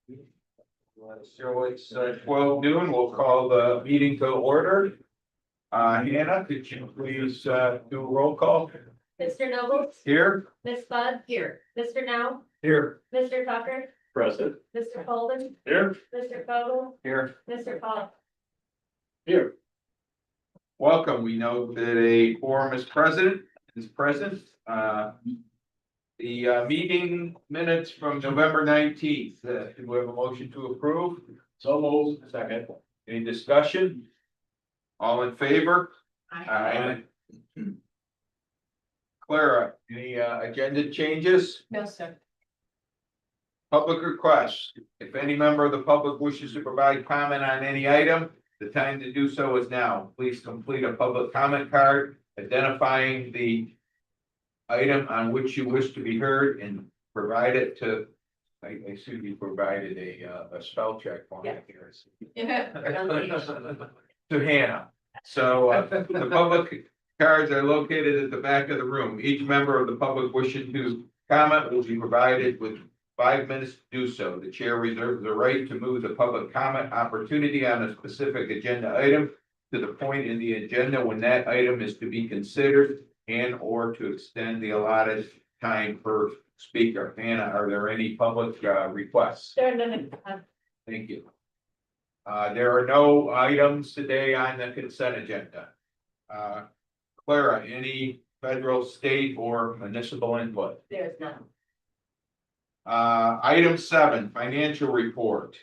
So it's 12 noon. We'll call the meeting to order. Hannah, could you please do a roll call? Mr. Noble, Here. Ms. Bud, here. Mr. Now, Here. Mr. Tucker, Present. Mr. Colvin, Here. Mr. Fogel, Here. Mr. Paul. Here. Welcome. We know that a quorum is present. The meeting minutes from November 19th. Do we have a motion to approve? So moved. Second. Any discussion? All in favor? Aye. Clara, any agenda changes? No, sir. Public requests. If any member of the public wishes to provide comment on any item, the time to do so is now. Please complete a public comment card identifying the item on which you wish to be heard and provide it to, I assume you provided a spell check for me here. To Hannah. So the public cards are located at the back of the room. Each member of the public wishing to comment will be provided with 5 minutes to do so. The chair reserves the right to move the public comment opportunity on a specific agenda item to the point in the agenda when that item is to be considered and or to extend the allotted time per speaker. Hannah, are there any public requests? Thank you. There are no items today on the consent agenda. Clara, any federal, state, or municipal input? There's none. Item 7, financial report.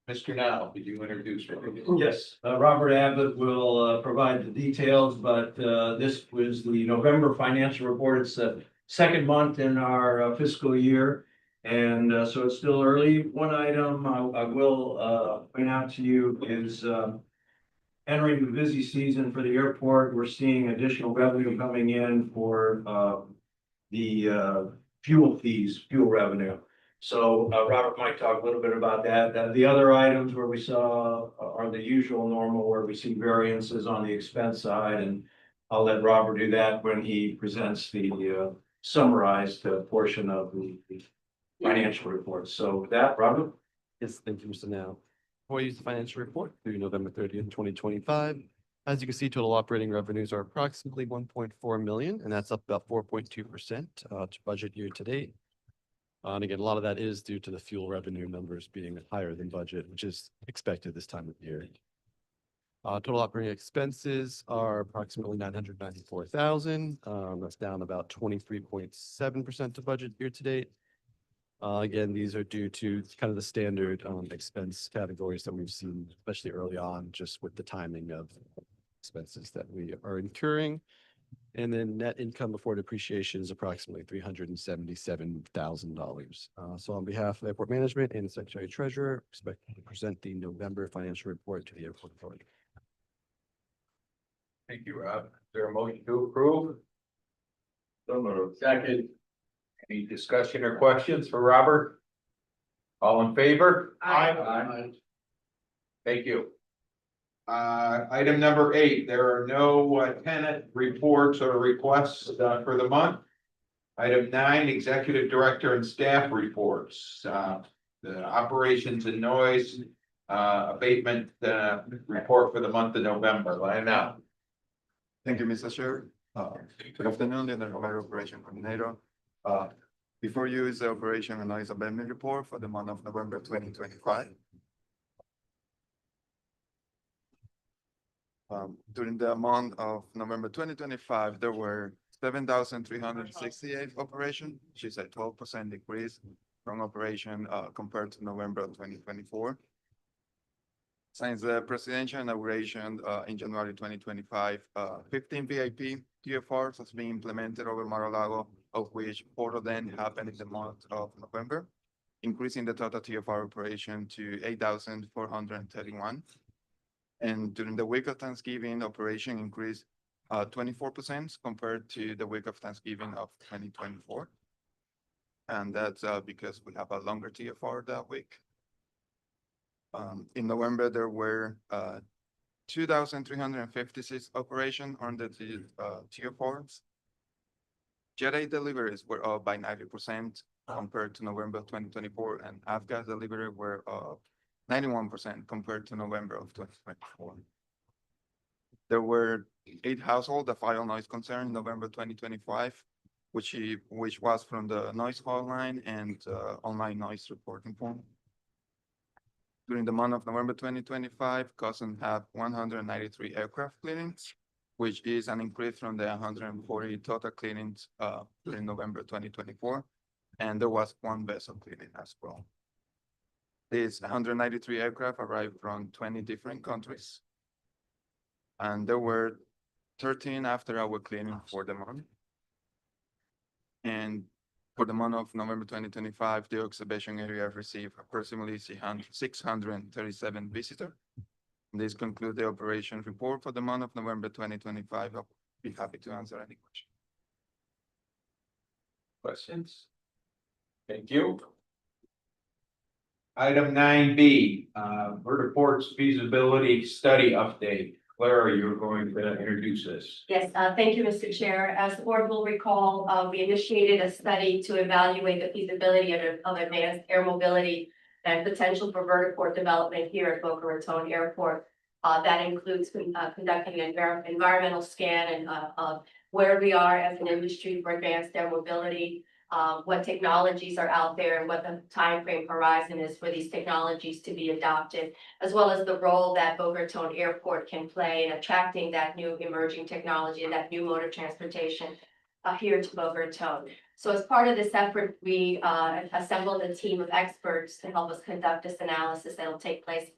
Mr. Now, could you introduce me? Yes, Robert Abbott will provide the details, but this was the November financial report. It's the second month in our fiscal year. And so it's still early. One item I will point out to you is entering the busy season for the airport. We're seeing additional revenue coming in for the fuel fees, fuel revenue. So Robert might talk a little bit about that. The other items where we saw are the usual normal, where we see variances on the expense side, and I'll let Robert do that when he presents the summarized portion of the financial report. So with that, Robert? Yes, thank you, Mr. Now. We'll use the financial report through November 30th, 2025. As you can see, total operating revenues are approximately 1.4 million, and that's up about 4.2% to budget year to date. And again, a lot of that is due to the fuel revenue numbers being higher than budget, which is expected this time of year. Total operating expenses are approximately 994,000. That's down about 23.7% to budget year to date. Again, these are due to kind of the standard expense categories that we've seen, especially early on, just with the timing of expenses that we are incurring. And then net income before depreciation is approximately $377,000. So on behalf of Airport Management and the Secretary Treasurer, expect to present the November financial report to the Airport Authority. Thank you, Rob. Is there a motion to approve? So moved. Second. Any discussion or questions for Robert? All in favor? Aye. Thank you. Item number 8, there are no tenant reports or requests for the month. Item 9, executive director and staff reports. The operations and noise abatement report for the month of November. Lionel. Thank you, Mr. Chair. Good afternoon, the Operation Coordinator. Before you is the operation and noise abatement report for the month of November 2025. During the month of November 2025, there were 7,368 operations, which is a 12% decrease from operation compared to November 2024. Since the presidential inauguration in January 2025, 15 VIP TFRs has been implemented over Mar-a-Lago, of which 4 of them happened in the month of November, increasing the total TFR operation to 8,431. And during the week of Thanksgiving, operation increased 24% compared to the week of Thanksgiving of 2024. And that's because we have a longer TFR that week. In November, there were 2,356 operations under the TFRs. Jet A deliveries were up by 90%, compared to November of 2024, and F-gas delivery were 91% compared to November of 2024. There were 8 households that filed noise concern in November 2025, which was from the noise hotline and online noise reporting form. During the month of November 2025, Cousin had 193 aircraft cleanings, which is an increase from the 140 total cleanings during November 2024. And there was 1 vessel cleaning as well. These 193 aircraft arrived from 20 different countries. And there were 13 after-hour cleaning for the month. And for the month of November 2025, the observation area received approximately 637 visitors. This concludes the operation report for the month of November 2025. I'll be happy to answer any questions. Questions? Thank you. Item 9B, vertiport's feasibility study update. Clara, you're going to introduce this. Yes, thank you, Mr. Chair. As the board will recall, we initiated a study to evaluate the feasibility of advanced air mobility and potential for vertiport development here at Boca Raton Airport. That includes conducting an environmental scan of where we are as an industry for advanced air mobility, what technologies are out there, and what the timeframe horizon is for these technologies to be adopted, as well as the role that Boca Raton Airport can play in attracting that new emerging technology and that new mode of transportation here to Boca Raton. So as part of this effort, we assembled a team of experts to help us conduct this analysis that will take place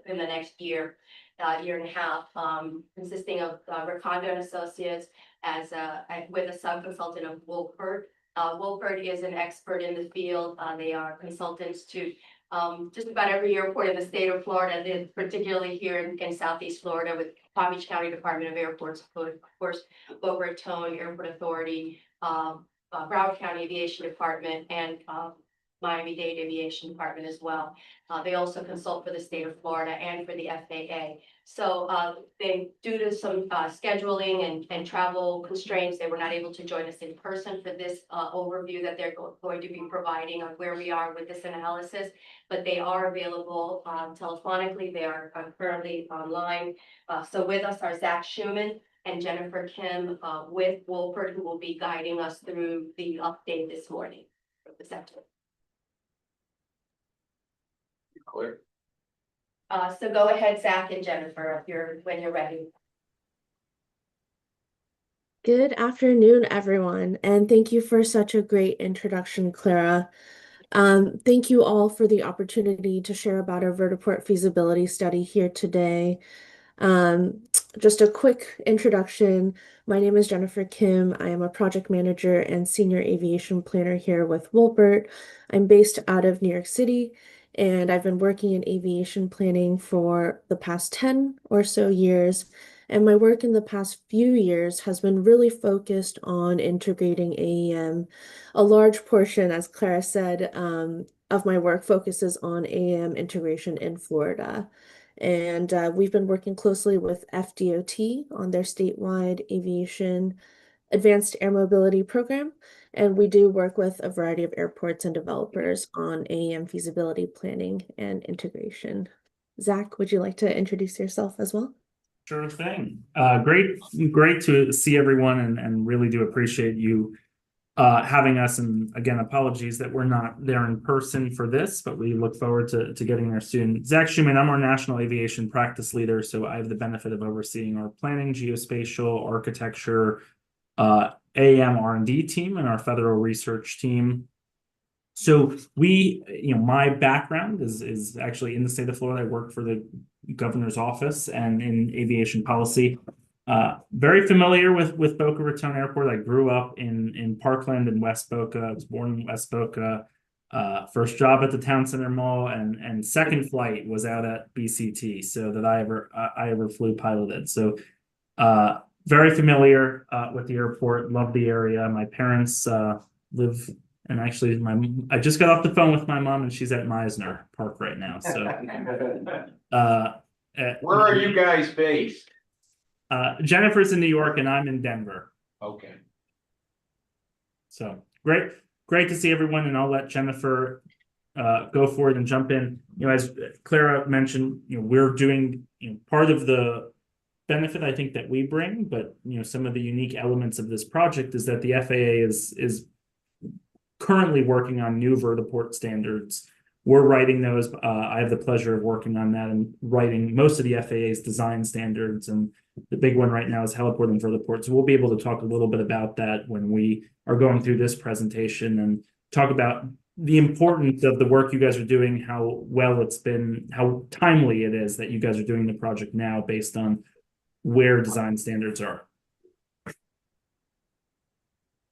in the next year and a half, consisting of Recondo and Associates with a sub-consultant of Wolford. Wolford is an expert in the field. They are consultants to just about every airport in the state of Florida, particularly here in Southeast Florida with Palm Beach County Department of Airports, of course, Boca Raton Airport Authority, Broward County Aviation Department, and Miami-Dade Aviation Department as well. They also consult for the state of Florida and for the FAA. So due to some scheduling and travel constraints, they were not able to join us in person for this overview that they're going to be providing on where we are with this analysis, but they are available telephonically. They are currently online. So with us are Zach Schumann and Jennifer Kim with Wolford, who will be guiding us through the update this morning. Clear. So go ahead, Zach and Jennifer, when you're ready. Good afternoon, everyone, and thank you for such a great introduction, Clara. Thank you all for the opportunity to share about our vertiport feasibility study here today. Just a quick introduction. My name is Jennifer Kim. I am a project manager and senior aviation planner here with Wolpert. I'm based out of New York City, and I've been working in aviation planning for the past 10 or so years. And my work in the past few years has been really focused on integrating AEM. A large portion, as Clara said, of my work focuses on AEM integration in Florida. And we've been working closely with FDOT on their statewide aviation advanced air mobility program. And we do work with a variety of airports and developers on AEM feasibility planning and integration. Zach, would you like to introduce yourself as well? Sure thing. Great to see everyone, and really do appreciate you having us. And again, apologies that we're not there in person for this, but we look forward to getting there soon. Zach Schumann, I'm our national aviation practice leader, so I have the benefit of overseeing our planning, geospatial, architecture, AEM R&D team, and our federal research team. So my background is actually in the state of Florida. I work for the governor's office and in aviation policy. Very familiar with Boca Raton Airport. I grew up in Parkland and West Boca. I was born in West Boca. First job at the Town Center Mall, and second flight was out at BCT, so that I ever flew piloted. So very familiar with the airport. Love the area. My parents live. And actually, I just got off the phone with my mom, and she's at Meisner Park right now. So, Where are you guys based? Jennifer's in New York, and I'm in Denver. Okay. So great great to see everyone, and I'll let Jennifer go forward and jump in. You know, as Clara mentioned, you know, we're doing, you know, part of the benefit I think that we bring, but you know, some of the unique elements of this project is that the FAA is currently working on new vertiport standards. We're writing those. I have the pleasure of working on that and writing most of the FAA's design standards, and the big one right now is heliport and vertiport. So we'll be able to talk a little bit about that when we are going through this presentation and talk about the importance of the work you guys are doing, how well it's been, how timely it is that you guys are doing the project now based on where design standards are.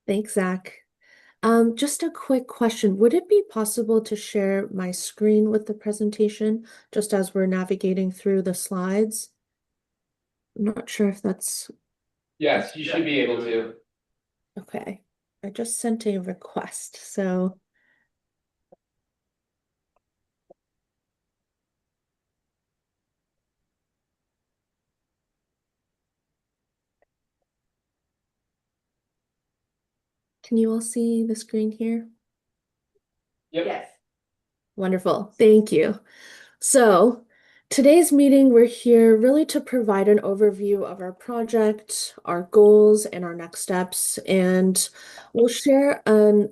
Thanks, Zach. Just a quick question. Would it be possible to share my screen with the presentation just as we're navigating through the slides? I'm not sure if that's Yes, you should be able to. okay. I just sent a request, so can you all see the screen here? Yes. Wonderful. Thank you. So, today's meeting, we're here really to provide an overview of our project, our goals, and our next steps. And we'll share an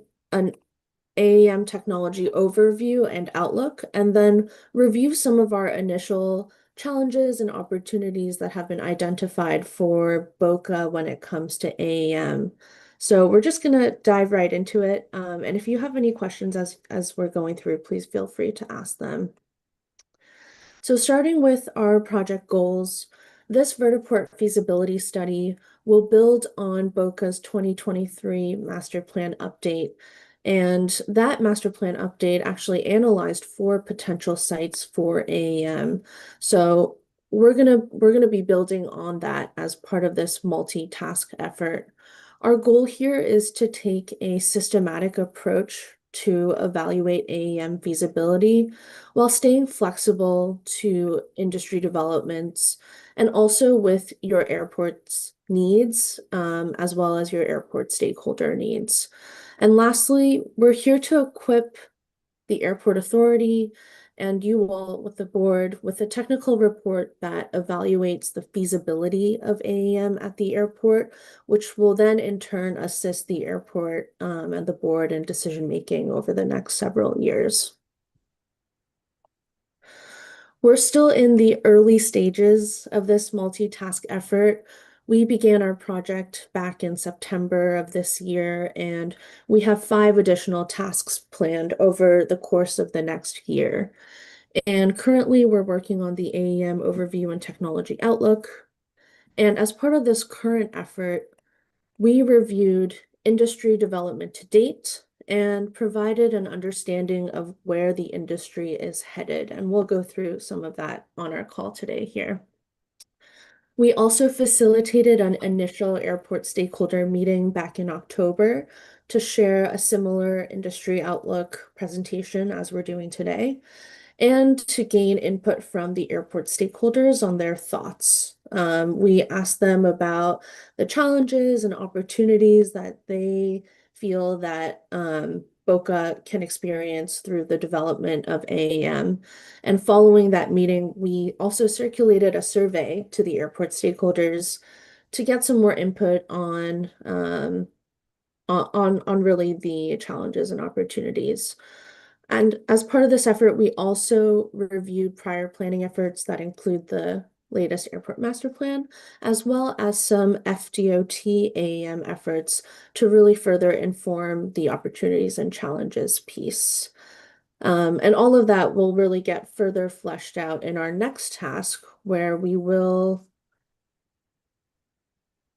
AAM technology overview and outlook, and then review some of our initial challenges and opportunities that have been identified for BOCA when it comes to AAM. So we're just going to dive right into it. And if you have any questions as we're going through, please feel free to ask them. So starting with our project goals, this vertiport feasibility study will build on BOCA's 2023 master plan update. And that master plan update actually analyzed 4 potential sites for AAM. So we're gonna be building on that as part of this multitask effort. Our goal here is to take a systematic approach to evaluate AAM feasibility while staying flexible to industry developments and also with your airport's needs, as well as your airport stakeholder needs. And lastly, we're here to equip the airport authority and you all with the board with a technical report that evaluates the feasibility of AAM at the airport, which will then in turn assist the airport and the board in decision making over the next several years. We're still in the early stages of this multitask effort. We began our project back in September of this year, and we have 5 additional tasks planned over the course of the next year. And currently, we're working on the AAM overview and technology outlook. And as part of this current effort, we reviewed industry development to date and provided an understanding of where the industry is headed. And we'll go through some of that on our call today here. We also facilitated an initial airport stakeholder meeting back in October to share a similar industry outlook presentation as we're doing today, and to gain input from the airport stakeholders on their thoughts. We asked them about the challenges and opportunities that they feel that BOCA can experience through the development of AAM. And following that meeting, we also circulated a survey to the airport stakeholders to get some more input on really the challenges and opportunities. And as part of this effort, we also reviewed prior planning efforts that include the latest airport master plan, as well as some FDOT AAM efforts to really further inform the opportunities and challenges piece. And all of that will really get further fleshed out in our next task, where we will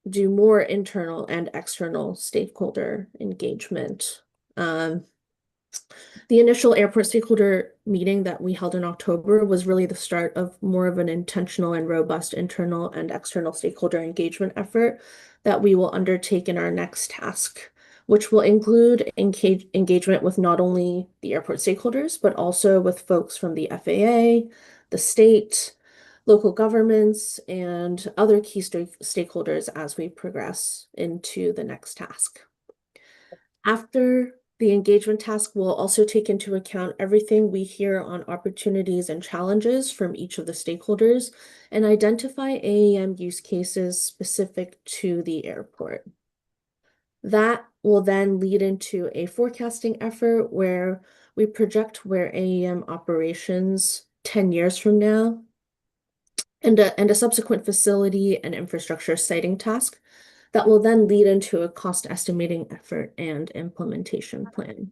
do more internal and external stakeholder engagement. The initial airport stakeholder meeting that we held in October was really the start of more of an intentional and robust internal and external stakeholder engagement effort that we will undertake in our next task, which will include engagement with not only the airport stakeholders, but also with folks from the FAA, the state, local governments, and other key stakeholders as we progress into the next task. After The engagement task will also take into account everything we hear on opportunities and challenges from each of the stakeholders and identify AAM use cases specific to the airport. That will then lead into a forecasting effort where we project where AAM operations 10 years from now, and a subsequent facility and infrastructure siting task that will then lead into a cost estimating effort and implementation plan.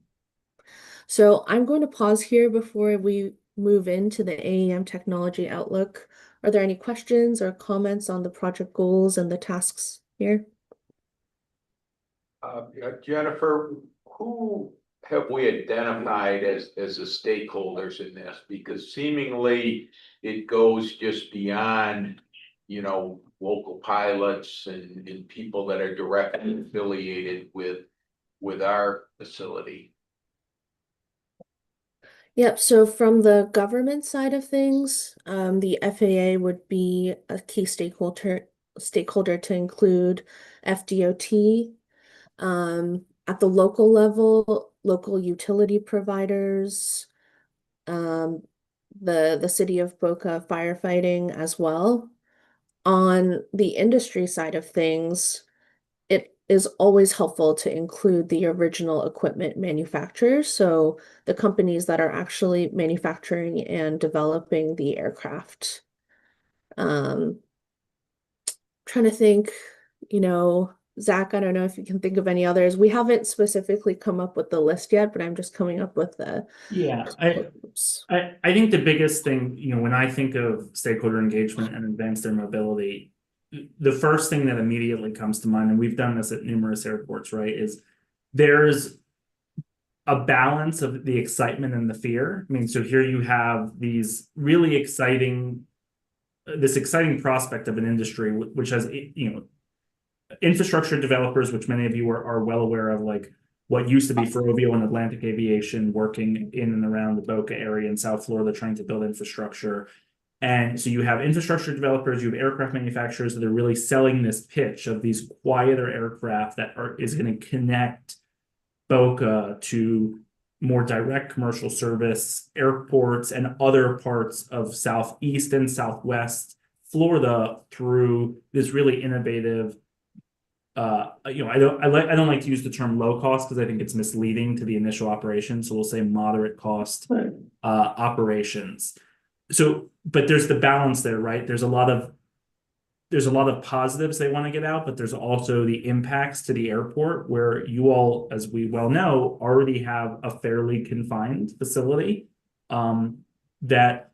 So I'm going to pause here before we move into the AAM technology outlook. Are there any questions or comments on the project goals and the tasks here? Jennifer, who have we identified as the stakeholders in this? Because seemingly it goes just beyond, you know, local pilots and people that are directly affiliated with our facility. Yep, so from the government side of things, the FAA would be a key stakeholder to include FDOT. At the local level, local utility providers, the city of Boca firefighting as well. On the industry side of things, it is always helpful to include the original equipment manufacturers, so the companies that are actually manufacturing and developing the aircraft. Trying to think, Zach, I don't know if you can think of any others. We haven't specifically come up with the list yet, but I'm just coming up with the Yeah, oops. I think the biggest thing, when I think of stakeholder engagement and advanced air mobility, the first thing that immediately comes to mind, and we've done this at numerous airports, right, is there's a balance of the excitement and the fear. I mean, so here you have these really exciting, this exciting prospect of an industry which has, infrastructure developers, which many of you are well aware of, like what used to be Ferrovio and Atlantic Aviation, working in and around the Boca area in South Florida, trying to build infrastructure. And so you have infrastructure developers, you have aircraft manufacturers that are really selling this pitch of these quieter aircraft that is going to connect Boca to more direct commercial service airports and other parts of Southeast and Southwest Florida through this really innovative, I don't like to use the term low cost because I think it's misleading to the initial operation. So we'll say moderate cost operations. So, but there's the balance there, right? There's a lot of positives they want to get out, but there's also the impacts to the airport where you all, as we well know, already have a fairly confined facility. That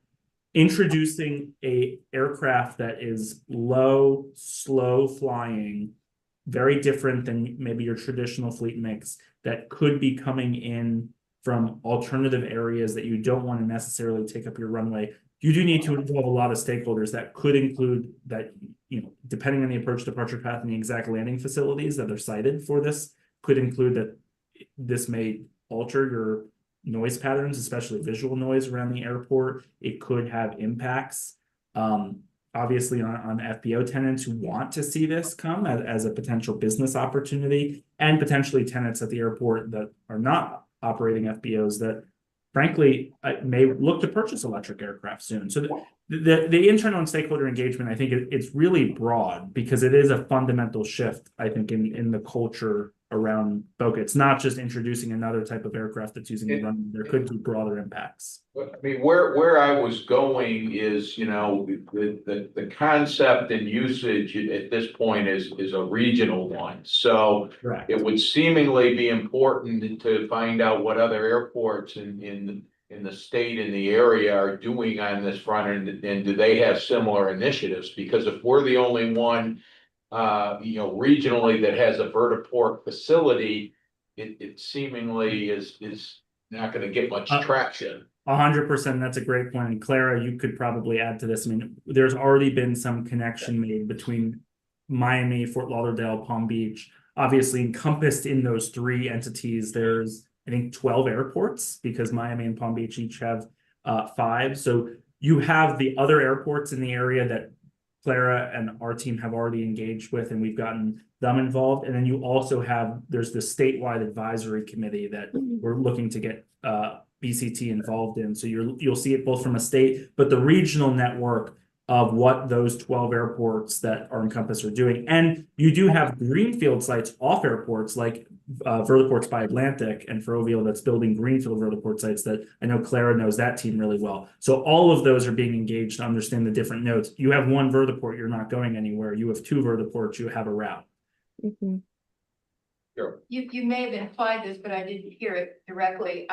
introducing a aircraft that is low, slow flying, very different than maybe your traditional fleet mix that could be coming in from alternative areas that you don't want to necessarily take up your runway. You do need to involve a lot of stakeholders that could include that, depending on the approach departure path and the exact landing facilities that are cited for this, could include that this may alter your noise patterns, especially visual noise around the airport. It could have impacts, obviously on FBO tenants who want to see this come as a potential business opportunity, and potentially tenants at the airport that are not operating FBOs that frankly may look to purchase electric aircraft soon. So the internal and stakeholder engagement, I think it's really broad because it is a fundamental shift, I think, in the culture around Boca. It's not just introducing another type of aircraft that's using the runway. There could be broader impacts. I mean, where I was going is, the concept and usage at this point is a regional one. So Correct. it would seemingly be important to find out what other airports in the state and the area are doing on this front, and do they have similar initiatives? Because if we're the only one regionally that has a vertiport facility, it seemingly is not going to get much traction. 100%. That's a great point. And Clara, you could probably add to this. I mean, there's already been some connection made between Miami, Fort Lauderdale, Palm Beach. Obviously, encompassed in those three entities, there's, I think, 12 airports because Miami and Palm Beach each have 5. So you have the other airports in the area that Clara and our team have already engaged with, and we've gotten them involved. And then you also have, there's the statewide advisory committee that we're looking to get BCT involved in. So you'll see it both from a state, but the regional network of what those 12 airports that are encompassed are doing. And you do have greenfield sites off airports like Vertiports by Atlantic and Ferrovial that's building greenfield vertiport sites that I know Clara knows that team really well. So all of those are being engaged to understand the different nodes. You have one vertiport, you're not going anywhere. You have two vertiports, you have a route. Mhm. You may have implied this, but I didn't hear it directly.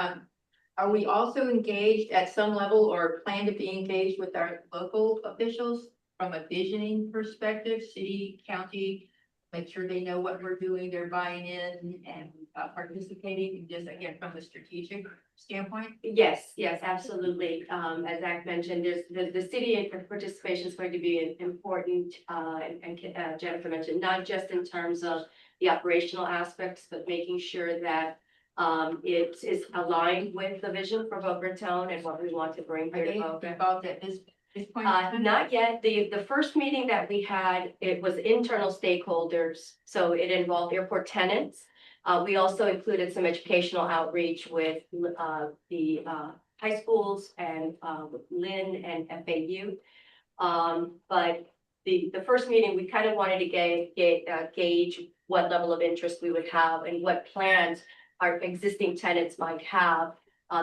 Are we also engaged at some level or plan to be engaged with our local officials from a visioning perspective, city, county? Make sure they know what we're doing, they're buying in and participating, just again, from the strategic standpoint? Yes, absolutely. As Zach mentioned, the city participation is going to be important, and Jennifer mentioned, not just in terms of the operational aspects, but making sure that it is aligned with the vision for Boca Raton and what we want to bring Are here to they Boca. involved at this point? in time? Not yet. The first meeting that we had, it was internal stakeholders, so it involved airport tenants. We also included some educational outreach with the high schools and with Lynn and FAU. But the first meeting, we kind of wanted to gauge what level of interest we would have and what plans our existing tenants might have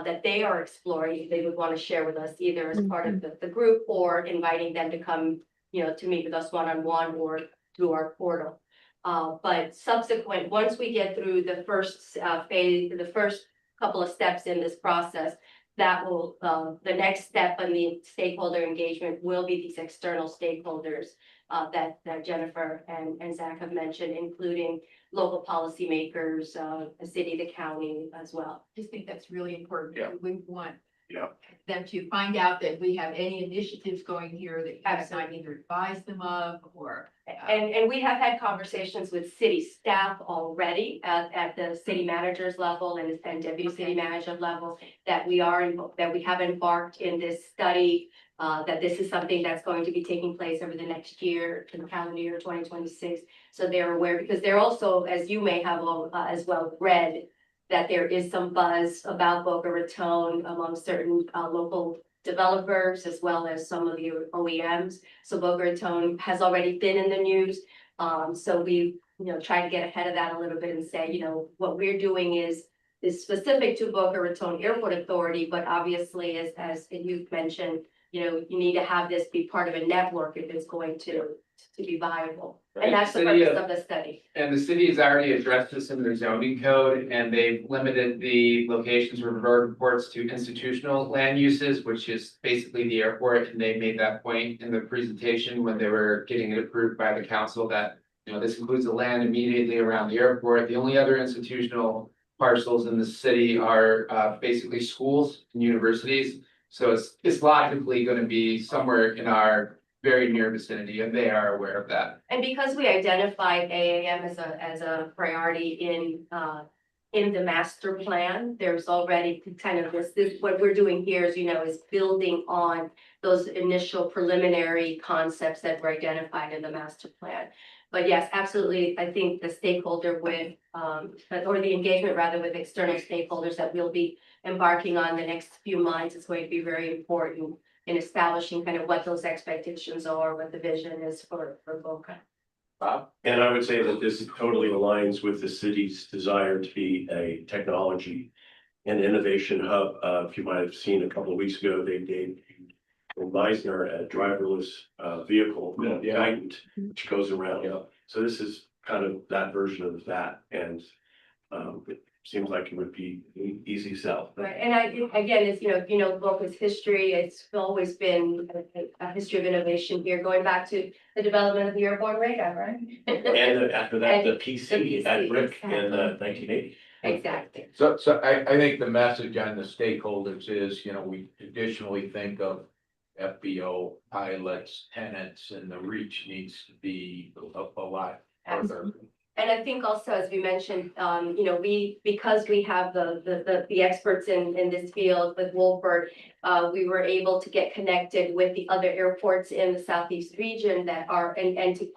that they are exploring, they would want to share with us either as part of the group or inviting them to come, to meet with us one-on-one or through our portal. But once we get through the first phase, the first couple of steps in this process, that will, the next step in the stakeholder engagement will be these external stakeholders that Jennifer and Zach have mentioned, including local policymakers, the city, the county as well. I just think that's really important. Yeah. We want Yeah. them to find out that we have any initiatives going here that you might Absolutely. either advise them of or. And we have had conversations with city staff already at the city manager's level and deputy city manager level that we have embarked in this study. That this is something that's going to be taking place over the next year, in the calendar year 2026. So they're aware, because they're also, as you may have as well read, that there is some buzz about Boca Raton among certain local developers as well as some of the OEMs. So Boca Raton has already been in the news. So we, try to get ahead of that a little bit and say, what we're doing is specific to Boca Raton Airport Authority, but obviously, as you mentioned, you need to have this be part of a network if it's going to be viable. Right. And that's the City purpose of- of the study. And the city has already addressed this in their zoning code, and they've limited the locations for vertiports to institutional land uses, which is basically the airport. And they made that point in the presentation when they were getting it approved by the council that, this includes the land immediately around the airport. The only other institutional parcels in the city are basically schools and universities. So it's logically going to be somewhere in our very near vicinity, and they are aware of that. And because we identified AAM as a priority in the master plan, there's already kind of this, what we're doing here is building on those initial preliminary concepts that were identified in the master plan. But yes, absolutely, I think the stakeholder or the engagement rather with external stakeholders that we'll be embarking on the next few months is going to be very important in establishing kind of what those expectations are, what the vision is for Boca. Bob? And I would say that this totally aligns with the city's desire to be a technology and innovation hub. If you might have seen a couple of weeks ago, they debuted in Meisner a driverless vehicle, Guidant, which goes around. So this is kind of that version of that, and it seems like it would be an easy sell. Right, and again, it's, Boca's history, it's always been a history of innovation here, going back to the development of the airborne radar, right? And after that, the And PC at Brick in 1980. Exactly. So I think the message on the stakeholders is, we traditionally think of FBO pilots, tenants, and the reach needs to be a lot further. And I think also, as we mentioned, you know, because we have the experts in this field with Wolford, we were able to get connected with the other airports in the Southeast region that are, and to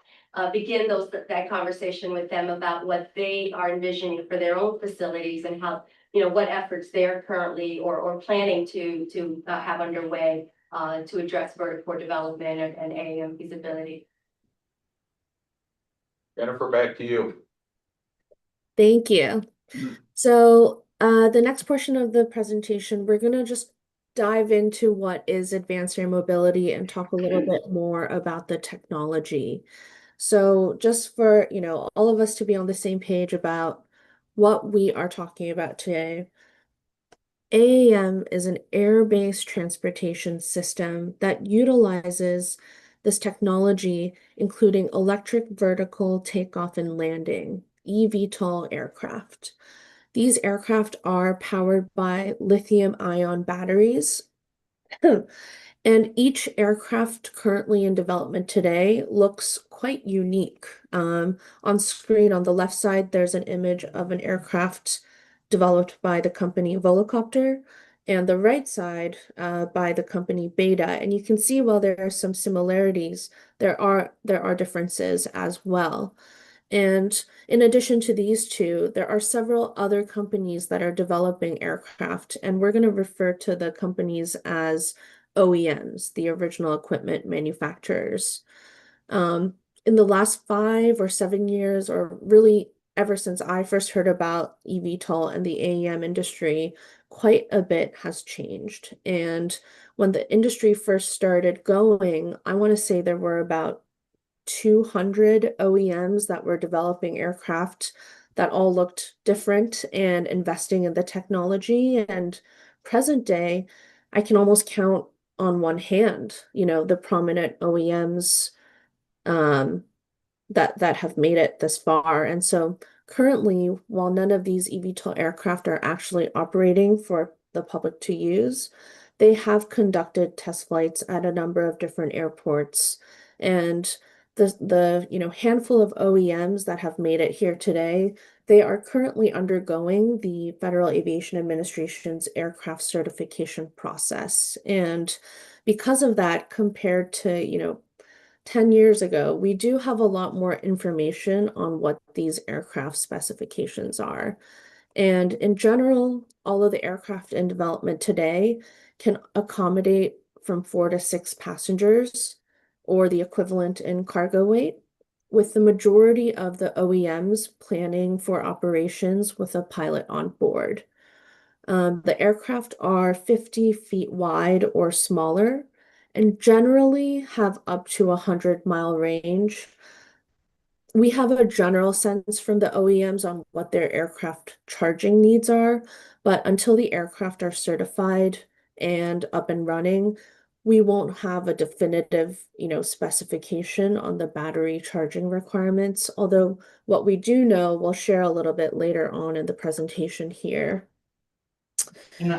begin that conversation with them about what they are envisioning for their own facilities and how, you know, what efforts they're currently or planning to have underway to address vertiport development and AAM feasibility. Jennifer, back to you. Thank you. So the next portion of the presentation, we're going to just dive into what is advanced air mobility and talk a little bit more about the technology. So just for, you know, all of us to be on the same page about what we are talking about today, AAM is an air-based transportation system that utilizes this technology, including electric vertical takeoff and landing, eVTOL aircraft. These aircraft are powered by lithium-ion batteries. And each aircraft currently in development today looks quite unique. On screen on the left side, there's an image of an aircraft developed by the company Volocopter, and the right side by the company Beta. And you can see while there are some similarities, there are differences as well. And in addition to these two, there are several other companies that are developing aircraft, and we're going to refer to the companies as OEMs, the original equipment manufacturers. In the last 5 or 7 years, or really ever since I first heard about eVTOL and the AEM industry, quite a bit has changed. And when the industry first started going, I want to say there were about 200 OEMs that were developing aircraft that all looked different and investing in the technology. And present day, I can almost count on one hand, you know, the prominent OEMs that have made it this far. And so currently, while none of these eVTOL aircraft are actually operating for the public to use, they have conducted test flights at a number of different airports. And the you know, handful of OEMs that have made it here today, they are currently undergoing the Federal Aviation Administration's aircraft certification process. And because of that, compared to, you know, 10 years ago, we do have a lot more information on what these aircraft specifications are. And in general, all of the aircraft in development today can accommodate from 4 to 6 passengers, or the equivalent in cargo weight, with the majority of the OEMs planning for operations with a pilot on board. The aircraft are 50 feet wide or smaller and generally have up to 100-mile range. We have a general sense from the OEMs on what their aircraft charging needs are, but until the aircraft are certified and up and running, we won't have a definitive, you know, specification on the battery charging requirements. Although what we do know, we'll share a little bit later on in the presentation here. And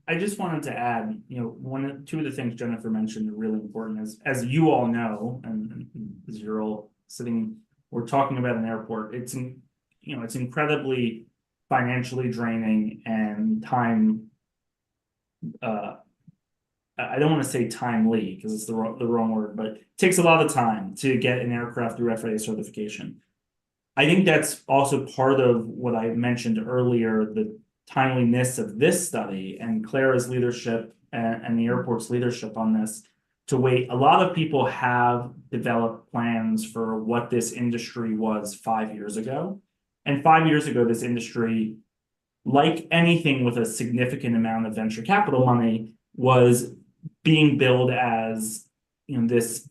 I just wanted to add, you know, two of the things Jennifer mentioned are really important is, as you all know, and as you're all sitting, we're talking about an airport. It's you know, it's incredibly financially draining and time. I don't want to say timely because it's the wrong word, but it takes a lot of time to get an aircraft through FAA certification. I think that's also part of what I mentioned earlier, the timeliness of this study and Clara's leadership and the airport's leadership on this to wait. A lot of people have developed plans for what this industry was 5 years ago. And 5 years ago, this industry, like anything with a significant amount of venture capital money, was being billed as, you know, this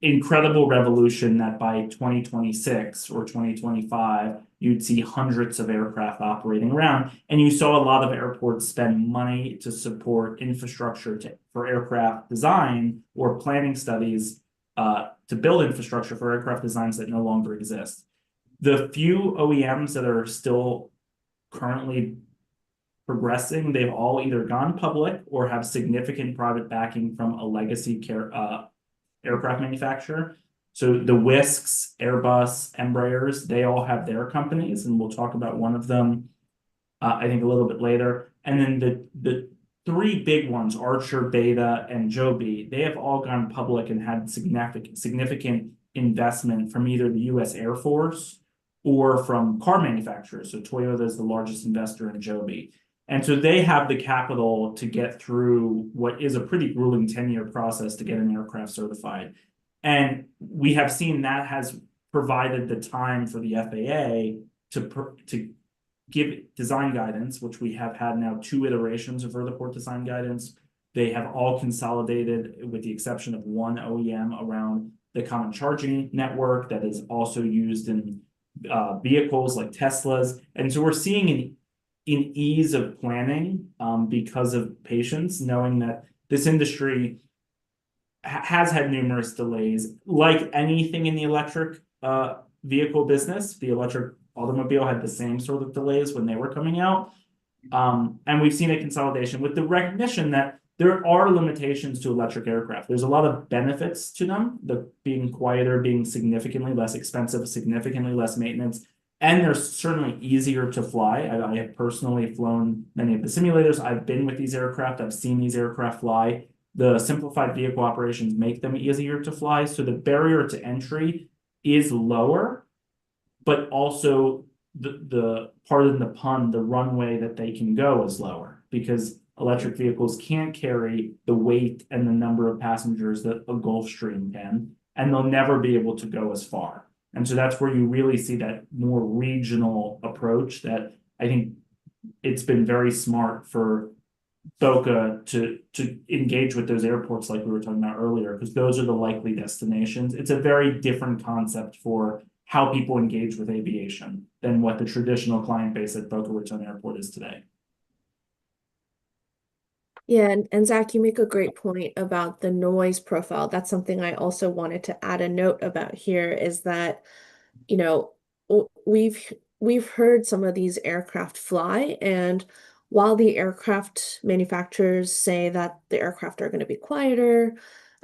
incredible revolution that by 2026 or 2025, you'd see hundreds of aircraft operating around. And you saw a lot of airports spend money to support infrastructure for aircraft design or planning studies to build infrastructure for aircraft designs that no longer exist. The few OEMs that are still currently progressing, they've all either gone public or have significant private backing from a legacy aircraft manufacturer. So the Whisks, Airbus, Embraers, they all have their companies, and we'll talk about one of them, I think a little bit later. And then the three big ones, Archer, Beta, and Joby, they have all gone public and had significant investment from either the US Air Force or from car manufacturers. So Toyota is the largest investor in Joby. And so they have the capital to get through what is a pretty grueling 10-year process to get an aircraft certified. And we have seen that has provided the time for the FAA to give design guidance, which we have had now 2 iterations of vertiport design guidance. They have all consolidated, with the exception of one OEM, around the common charging network that is also used in vehicles like Teslas. And so we're seeing an ease of planning because of patience, knowing that this industry has had numerous delays. Like anything in the electric vehicle business, the electric automobile had the same sort of delays when they were coming out. And we've seen a consolidation with the recognition that there are limitations to electric aircraft. There's a lot of benefits to them, the being quieter, being significantly less expensive, significantly less maintenance, and they're certainly easier to fly. I have personally flown many of the simulators. I've been with these aircraft. I've seen these aircraft fly. The simplified vehicle operations make them easier to fly. So the barrier to entry is lower, but also the pardon the pun, the runway that they can go is lower because electric vehicles can't carry the weight and the number of passengers that a Gulfstream can, and they'll never be able to go as far. And so that's where you really see that more regional approach that I think it's been very smart for BOCA to engage with those airports like we were talking about earlier, because those are the likely destinations. It's a very different concept for how people engage with aviation than what the traditional client base at Boca Raton Airport is today. Yeah, and Zach, you make a great point about the noise profile. That's something I also wanted to add a note about here is that, you know, we've heard some of these aircraft fly, and while the aircraft manufacturers say that the aircraft are going to be quieter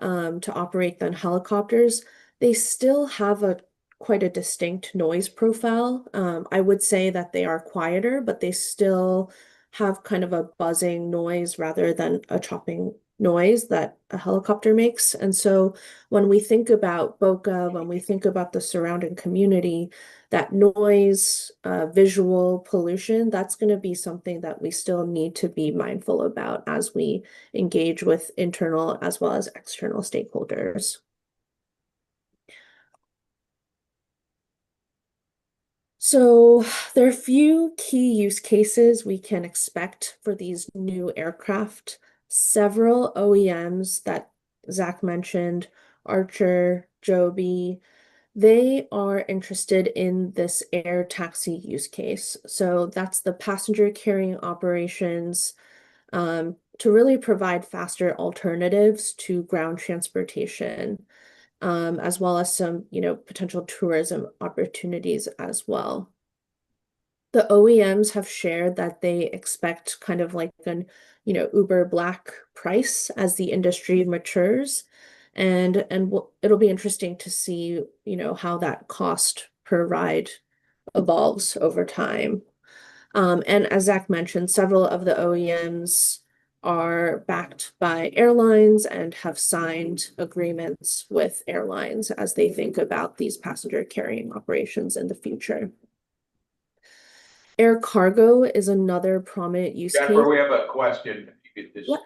to operate than helicopters, they still have quite a distinct noise profile. I would say that they are quieter, but they still have kind of a buzzing noise rather than a chopping noise that a helicopter makes. And so when we think about Boca, when we think about the surrounding community, that noise, visual pollution, that's going to be something that we still need to be mindful about as we engage with internal as well as external stakeholders. So there are a few key use cases we can expect for these new aircraft. Several OEMs that Zach mentioned, Archer, Joby, they are interested in this air taxi use case. So that's the passenger carrying operations to really provide faster alternatives to ground transportation. As well as some, potential tourism opportunities as well. The OEMs have shared that they expect kind of like an, Uber Black price as the industry matures. And it'll be interesting to see, how that cost per ride evolves over time. And as Zach mentioned, several of the OEMs are backed by airlines and have signed agreements with airlines as they think about these passenger carrying operations in the future. Air cargo is another prominent use case. Jennifer, we have a question. If you could just. Yep.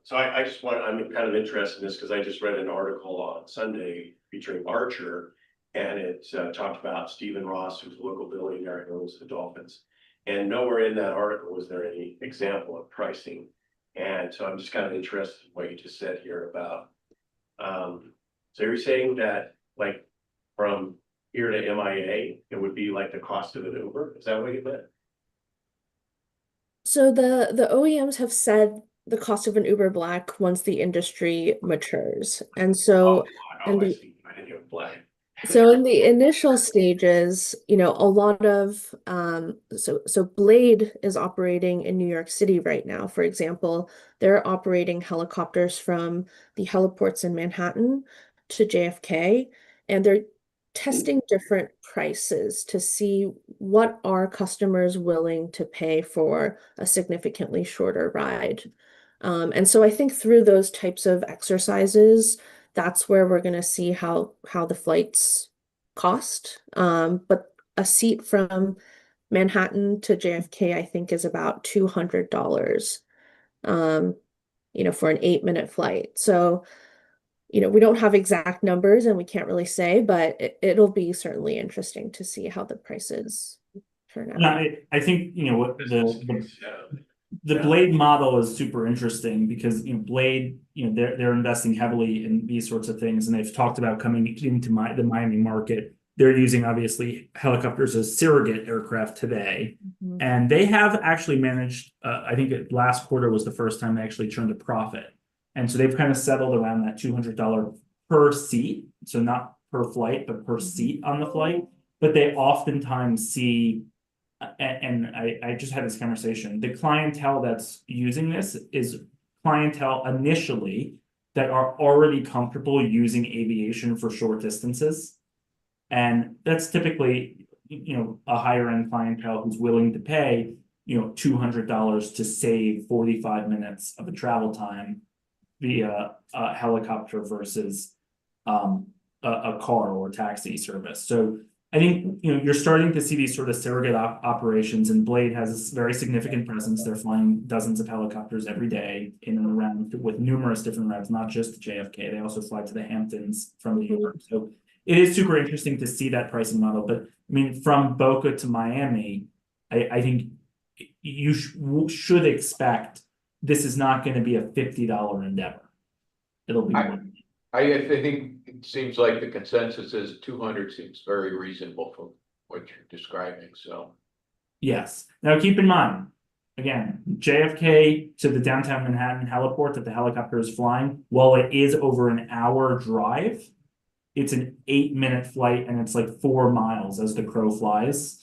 So I'm kind of interested in this because I just read an article on Sunday featuring Archer, and it talked about Stephen Ross, who's a local billionaire who owns the Dolphins. And nowhere in that article was there any example of pricing. And so I'm just kind of interested in what you just said here about. So you're saying that like from here to MIA, it would be like the cost of an Uber? Is that what you meant? So the OEMs have said the cost of an Uber Black once the industry matures. And so I see. I didn't hear Black. So in the initial stages, a lot of so Blade is operating in New York City right now. For example, they're operating helicopters from the heliports in Manhattan to JFK, and they're testing different prices to see what are customers willing to pay for a significantly shorter ride. And so I think through those types of exercises, that's where we're going to see how the flights cost. But a seat from Manhattan to JFK, I think, is about $200, for an 8-minute flight. So, we don't have exact numbers and we can't really say, but it'll be certainly interesting to see how the prices turn Yeah, out. I think, what the Blade model is super interesting because, Blade, they're investing heavily in these sorts of things, and they've talked about coming into the Miami market. They're using obviously helicopters as surrogate aircraft today, Mhm. and they have actually managed. I think last quarter was the first time they actually turned a profit, and so they've kind of settled around that $200 per seat, so not per flight, but per seat on the flight. But they oftentimes see and I just had this conversation. The clientele that's using this is clientele initially that are already comfortable using aviation for short distances. And that's typically, a higher end clientele who's willing to pay, $200 to save 45 minutes of a travel time via a helicopter versus a car or taxi service. So I think, you're starting to see these sort of surrogate operations, and Blade has a very significant presence. They're flying dozens of helicopters every day in and around with numerous different routes, not just JFK. They also fly to the Hamptons from New York. So it is super interesting to see that pricing model. But I mean, from Boca to Miami, I think you should expect this is not going to be a $50 endeavor. It'll be more. I think it seems like the consensus is 200 seems very reasonable from what you're describing, so. Yes. Now keep in mind, again, JFK to the downtown Manhattan heliport that the helicopter is flying, while it is over an hour drive, it's an 8-minute flight and it's like 4 miles as the crow flies.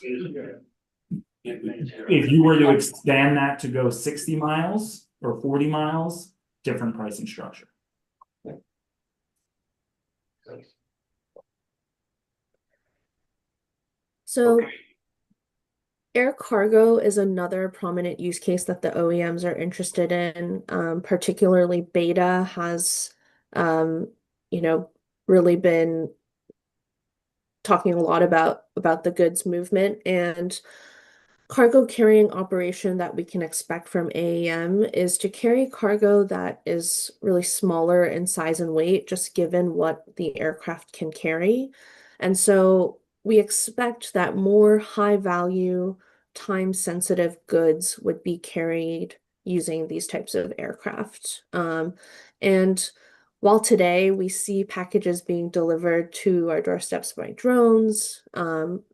If you were to expand that to go 60 miles or 40 miles, different pricing structure. So air cargo is another prominent use case that the OEMs are interested in. Particularly Beta has, really been talking a lot about the goods movement, and cargo carrying operation that we can expect from AAM is to carry cargo that is really smaller in size and weight, just given what the aircraft can carry. And so we expect that more high value, time sensitive goods would be carried using these types of aircraft. And while today we see packages being delivered to our doorsteps by drones,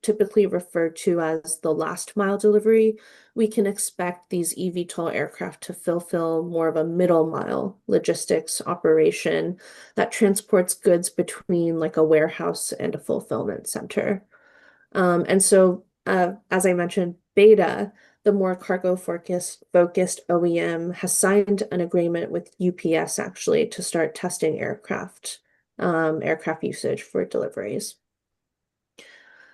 typically referred to as the last mile delivery, we can expect these eVTOL aircraft to fulfill more of a middle mile logistics operation that transports goods between like a warehouse and a fulfillment center. And so, as I mentioned, Beta, the more cargo focused OEM, has signed an agreement with UPS actually to start testing aircraft usage for deliveries.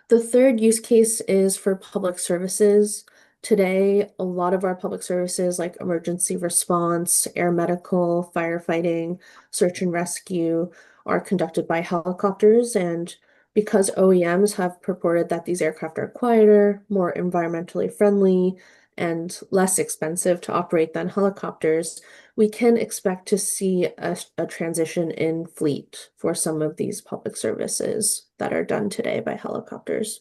The third use case is for public services. Today, a lot of our public services like emergency response, air medical, firefighting, search and rescue are conducted by helicopters. And because OEMs have purported that these aircraft are quieter, more environmentally friendly, and less expensive to operate than helicopters, we can expect to see a transition in fleet for some of these public services that are done today by helicopters.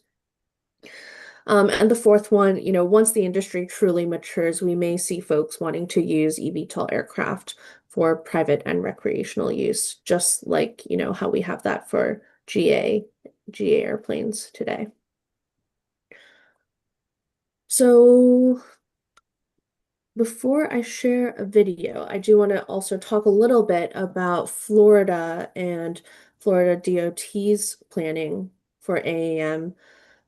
And the fourth one, once the industry truly matures, we may see folks wanting to use eVTOL aircraft for private and recreational use, just like, how we have that for GA airplanes today. So before I share a video, I do want to also talk a little bit about Florida and Florida DOT's planning for AAM.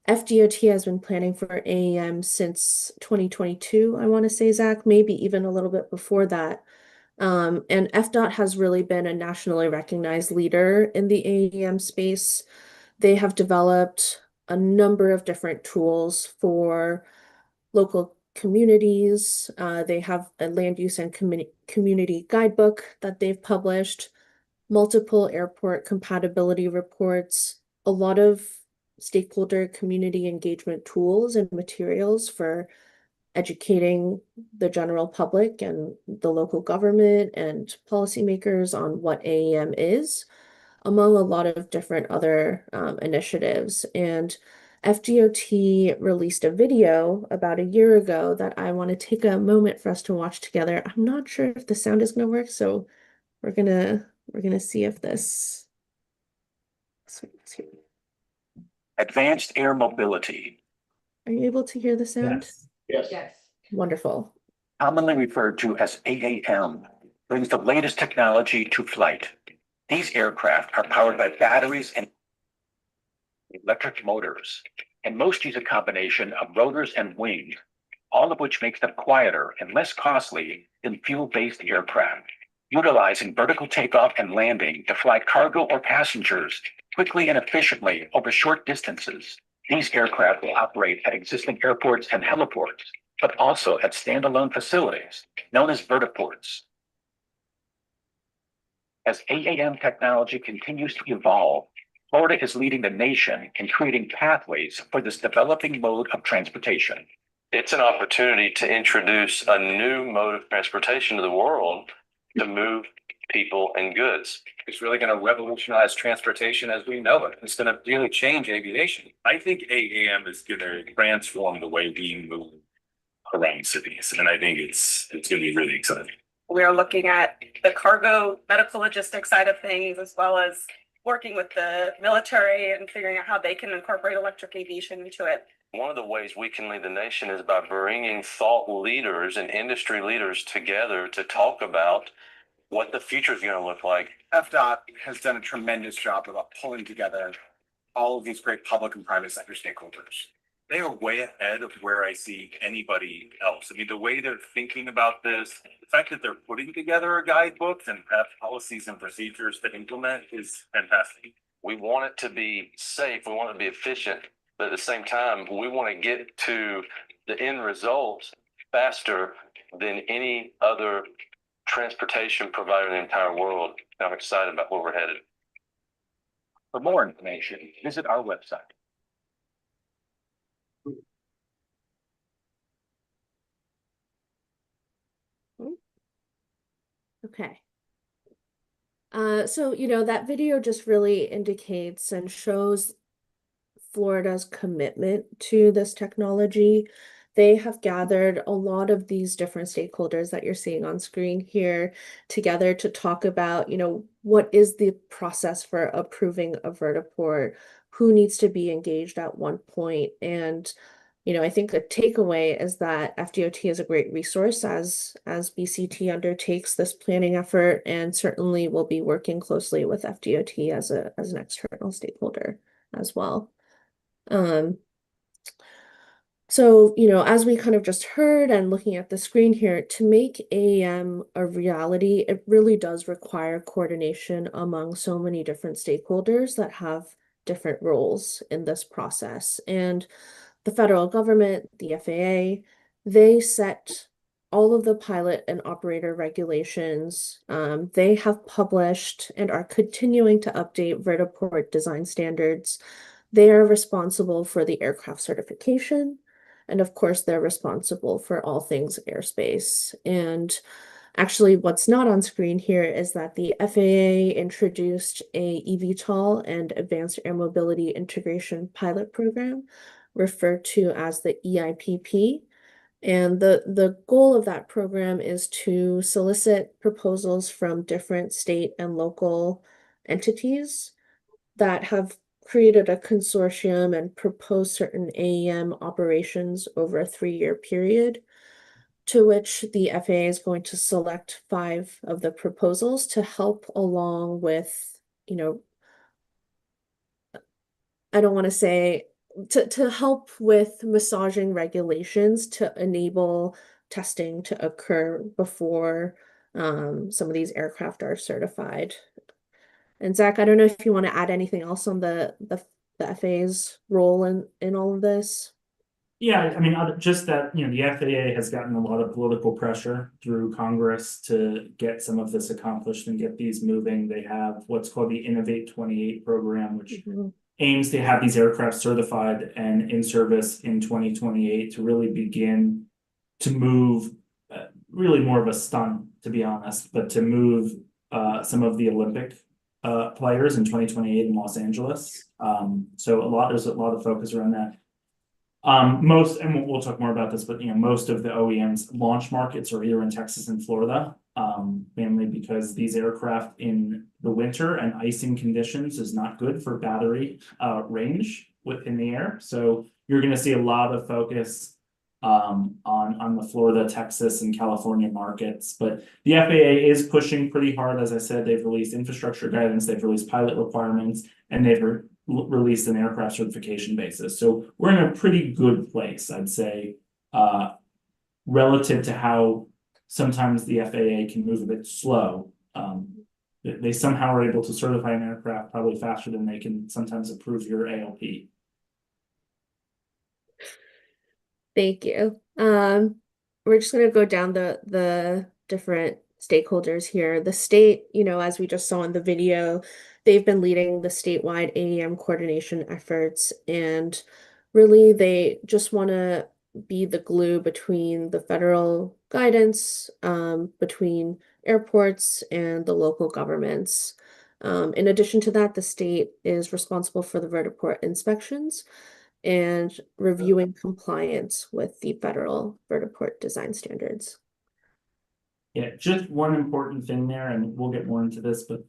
FDOT has been planning for AAM since 2022, I want to say, Zach, maybe even a little bit before that. And FDOT has really been a nationally recognized leader in the AEM space. They have developed a number of different tools for local communities. They have a land use and community guidebook that they've published, multiple airport compatibility reports, a lot of stakeholder community engagement tools and materials for educating the general public and the local government and policymakers on what AEM is, among a lot of different other initiatives. And FDOT released a video about a year ago that I want to take a moment for us to watch together. I'm not sure if the sound is going to work, so we're gonna see if this. Advanced air mobility, Are you able to hear the sound? Yes. Yes. Wonderful. commonly referred to as AAM, brings the latest technology to flight. These aircraft are powered by batteries and electric motors, and most use a combination of rotors and wings, all of which makes them quieter and less costly than fuel-based aircraft. Utilizing vertical takeoff and landing to fly cargo or passengers quickly and efficiently over short distances, these aircraft will operate at existing airports and heliports, but also at standalone facilities known as vertiports. As AAM technology continues to evolve, Florida is leading the nation in creating pathways for this developing mode of transportation. It's an opportunity to introduce a new mode of transportation to the world to move people and goods. It's really going to revolutionize transportation as we know it. It's going to really change aviation. I think AAM is going to transform the way we move around cities, and I think it's going to be really exciting. We're looking at the cargo medical logistics side of things, as well as working with the military and figuring out how they can incorporate electric aviation into it. One of the ways we can lead the nation is by bringing thought leaders and industry leaders together to talk about what the future is going to look like. FDOT has done a tremendous job about pulling together all of these great public and private sector stakeholders. They are way ahead of where I see anybody else. I mean, the way they're thinking about this, the fact that they're putting together a guidebook and have policies and procedures to implement is fantastic. We want it to be safe. We want it to be efficient, but at the same time, we want to get to the end result faster than any other transportation provider in the entire world. I'm excited about where we're headed. For more information, visit our website. Okay. So, that video just really indicates and shows Florida's commitment to this technology. They have gathered a lot of these different stakeholders that you're seeing on screen here together to talk about, what is the process for approving a vertiport, who needs to be engaged at one point. And, I think the takeaway is that FDOT is a great resource as BCT undertakes this planning effort, and certainly will be working closely with FDOT as an external stakeholder as well. So, as we kind of just heard and looking at the screen here, to make AEM a reality, it really does require coordination among so many different stakeholders that have different roles in this process. And the federal government, the FAA, they set all of the pilot and operator regulations. They have published and are continuing to update vertiport design standards. They are responsible for the aircraft certification. And of course, they're responsible for all things airspace. And actually, what's not on screen here is that the FAA introduced a eVTOL and Advanced Air Mobility Integration Pilot Program, referred to as the EIPP. And the goal of that program is to solicit proposals from different state and local entities that have created a consortium and proposed certain AEM operations over a 3-year period, to which the FAA is going to select 5 of the proposals to help along with, I don't want to say, to help with massaging regulations to enable testing to occur before some of these aircraft are certified. And Zach, I don't know if you want to add anything else on the FAA's role in all of this. Yeah, I mean, just that, you know, the FAA has gotten a lot of political pressure through Congress to get some of this accomplished and get these moving. They have what's called the Innovate 28 program, which aims to have these aircraft certified and in service in 2028 to really begin to move, really more of a stunt, to be honest, but to move some of the Olympic players in 2028 in Los Angeles. So there's a lot of focus around that. Most, and we'll talk more about this, but you know, most of the OEMs launch markets are either in Texas and Florida, mainly because these aircraft in the winter and icing conditions is not good for battery range within the air. So you're going to see a lot of focus on the Florida, Texas, and California markets. But the FAA is pushing pretty hard. As I said, they've released infrastructure guidance, they've released pilot requirements, and they've released an aircraft certification basis. So we're in a pretty good place, I'd say, relative to how sometimes the FAA can move a bit slow. They somehow are able to certify an aircraft probably faster than they can sometimes approve your ALP. Thank you. We're just gonna go down the different stakeholders here. The state, you know, as we just saw in the video, they've been leading the statewide AEM coordination efforts, and really they just want to be the glue between the federal guidance, between airports and the local governments. In addition to that, the state is responsible for the vertiport inspections and reviewing compliance with the federal vertiport design standards. Yeah, just one important thing there, and we'll get more into this, but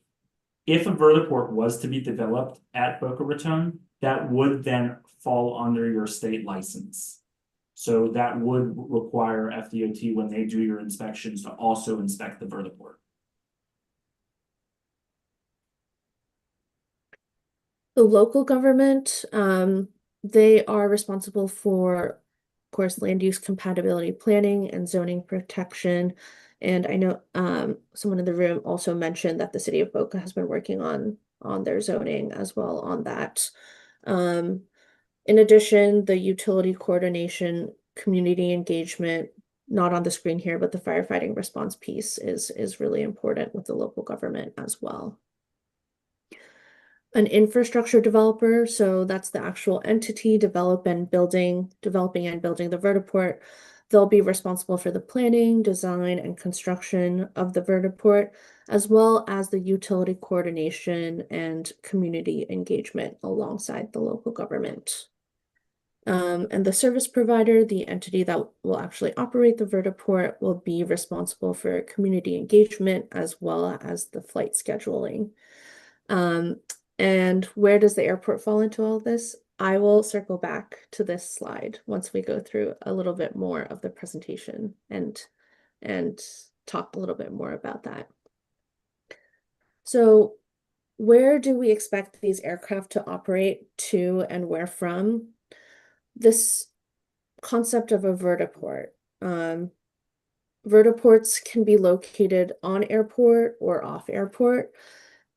if a vertiport was to be developed at Boca Raton, that would then fall under your state license. So that would require FDOT, when they do your inspections, to also inspect the vertiport. The local government, they are responsible for, of course, land use compatibility planning and zoning protection. And I know someone in the room also mentioned that the city of Boca has been working on their zoning as well on that. In addition, the utility coordination, community engagement, not on the screen here, but the firefighting response piece is really important with the local government as well. An infrastructure developer, so that's the actual entity developing and building the vertiport. They'll be responsible for the planning, design, and construction of the vertiport, as well as the utility coordination and community engagement alongside the local government. And the service provider, the entity that will actually operate the vertiport, will be responsible for community engagement as well as the flight scheduling. And where does the airport fall into all this? I will circle back to this slide once we go through a little bit more of the presentation and talk a little bit more about that. So where do we expect these aircraft to operate to and where from? This concept of a vertiport. Vertiports can be located on airport or off airport.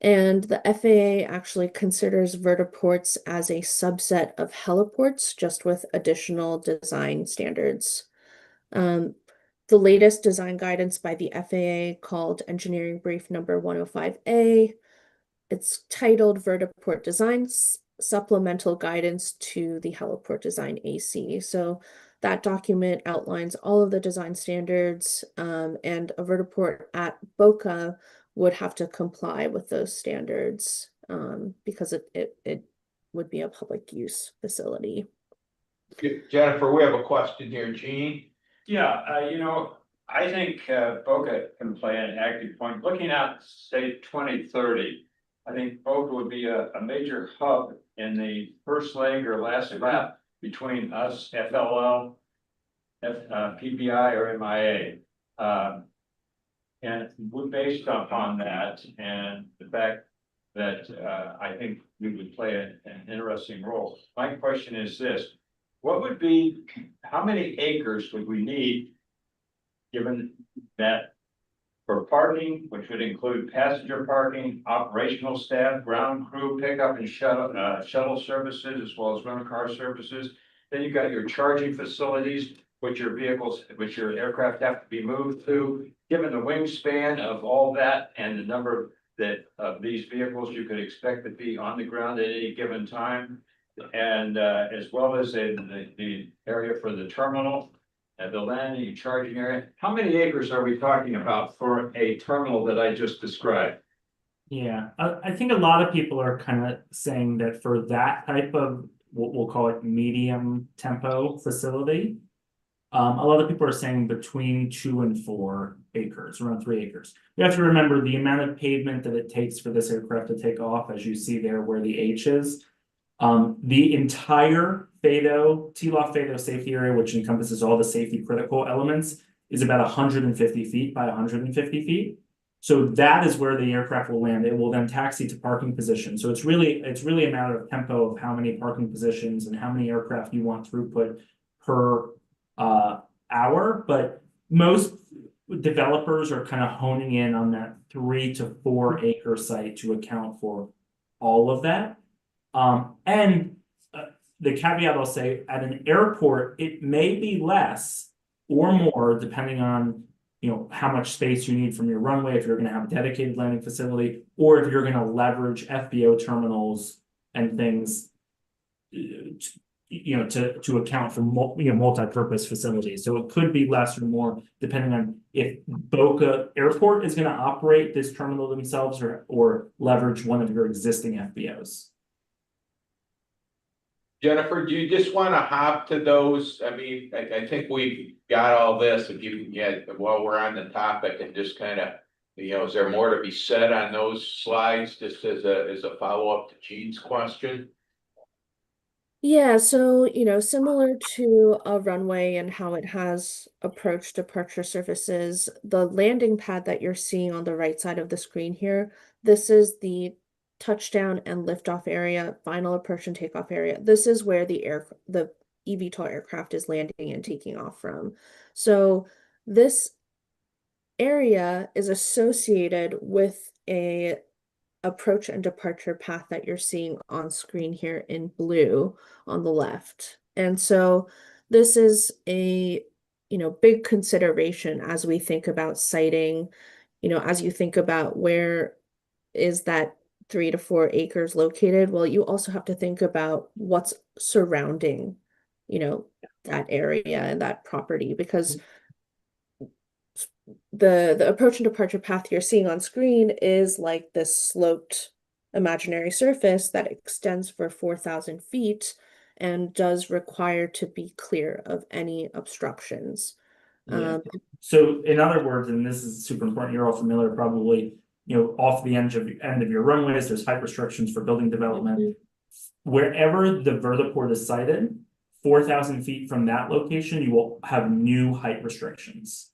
And the FAA actually considers vertiports as a subset of heliports, just with additional design standards. The latest design guidance by the FAA, called Engineering Brief number 105A, it's titled Vertiport Designs Supplemental Guidance to the Heliport Design AC. So that document outlines all of the design standards, and a vertiport at Boca would have to comply with those standards, because it would be a public use facility. Jennifer, we have a question here, Gene. Yeah, you know, I think Boca can play an active point. Looking at, say, 2030, I think Boca would be a major hub in the first leg or last lap between us, FLL, PBI, or MIA. And based upon that and the fact that I think we would play an interesting role. My question is this: what would be, how many acres would we need, given that for parking, which would include passenger parking, operational staff, ground crew, pickup and shuttle services, as well as rental car services. Then you've got your charging facilities, which your aircraft have to be moved to. Given the wingspan of all that and the number of these vehicles you could expect to be on the ground at any given time, and as well as in the area for the terminal, the landing and charging area. How many acres are we talking about for a terminal that I just described? Yeah, I think a lot of people are kind of saying that for that type of what we'll call it medium tempo facility, a lot of people are saying between 2 and 4 acres, around 3 acres. You have to remember the amount of pavement that it takes for this aircraft to take off, as you see there where the H is. The entire TLOF FADO safety area, which encompasses all the safety critical elements, is about 150 feet by 150 feet. So that is where the aircraft will land. It will then taxi to parking position. So it's really a matter of tempo of how many parking positions and how many aircraft you want throughput per hour. But most developers are kind of honing in on that 3 to 4 acre site to account for all of that. And the caveat I'll say, at an airport, it may be less or more depending on, you know, how much space you need from your runway, if you're going to have a dedicated landing facility, or if you're going to leverage FBO terminals and things, you know, to account for multi-purpose facilities. So it could be less or more depending on if Boca Airport is going to operate this terminal themselves or leverage one of your existing FBOs. Jennifer, do you just want to hop to those? I mean, I think we've got all this. If you can get, while we're on the topic and just kind of, you know, is there more to be said on those slides, just as a follow-up to Gene's question? Yeah, so, you know, similar to a runway and how it has approach departure surfaces, the landing pad that you're seeing on the right side of the screen here, this is the touchdown and liftoff area, final approach and takeoff area. This is where the eVTOL aircraft is landing and taking off from. So this area is associated with a approach and departure path that you're seeing on screen here in blue on the left. And so this is a, you know, big consideration as we think about siting, you know, as you think about where is that 3 to 4 acres located. Well, you also have to think about what's surrounding, you know, that area and that property, because the approach and departure path you're seeing on screen is like this sloped imaginary surface that extends for 4,000 feet and does require to be clear of any obstructions. Yeah. So in other words, and this is super important, you're all familiar probably, you know, off the end of your runways, there's height restrictions for building development. Wherever the vertiport is sited, 4,000 feet from that location, you will have new height restrictions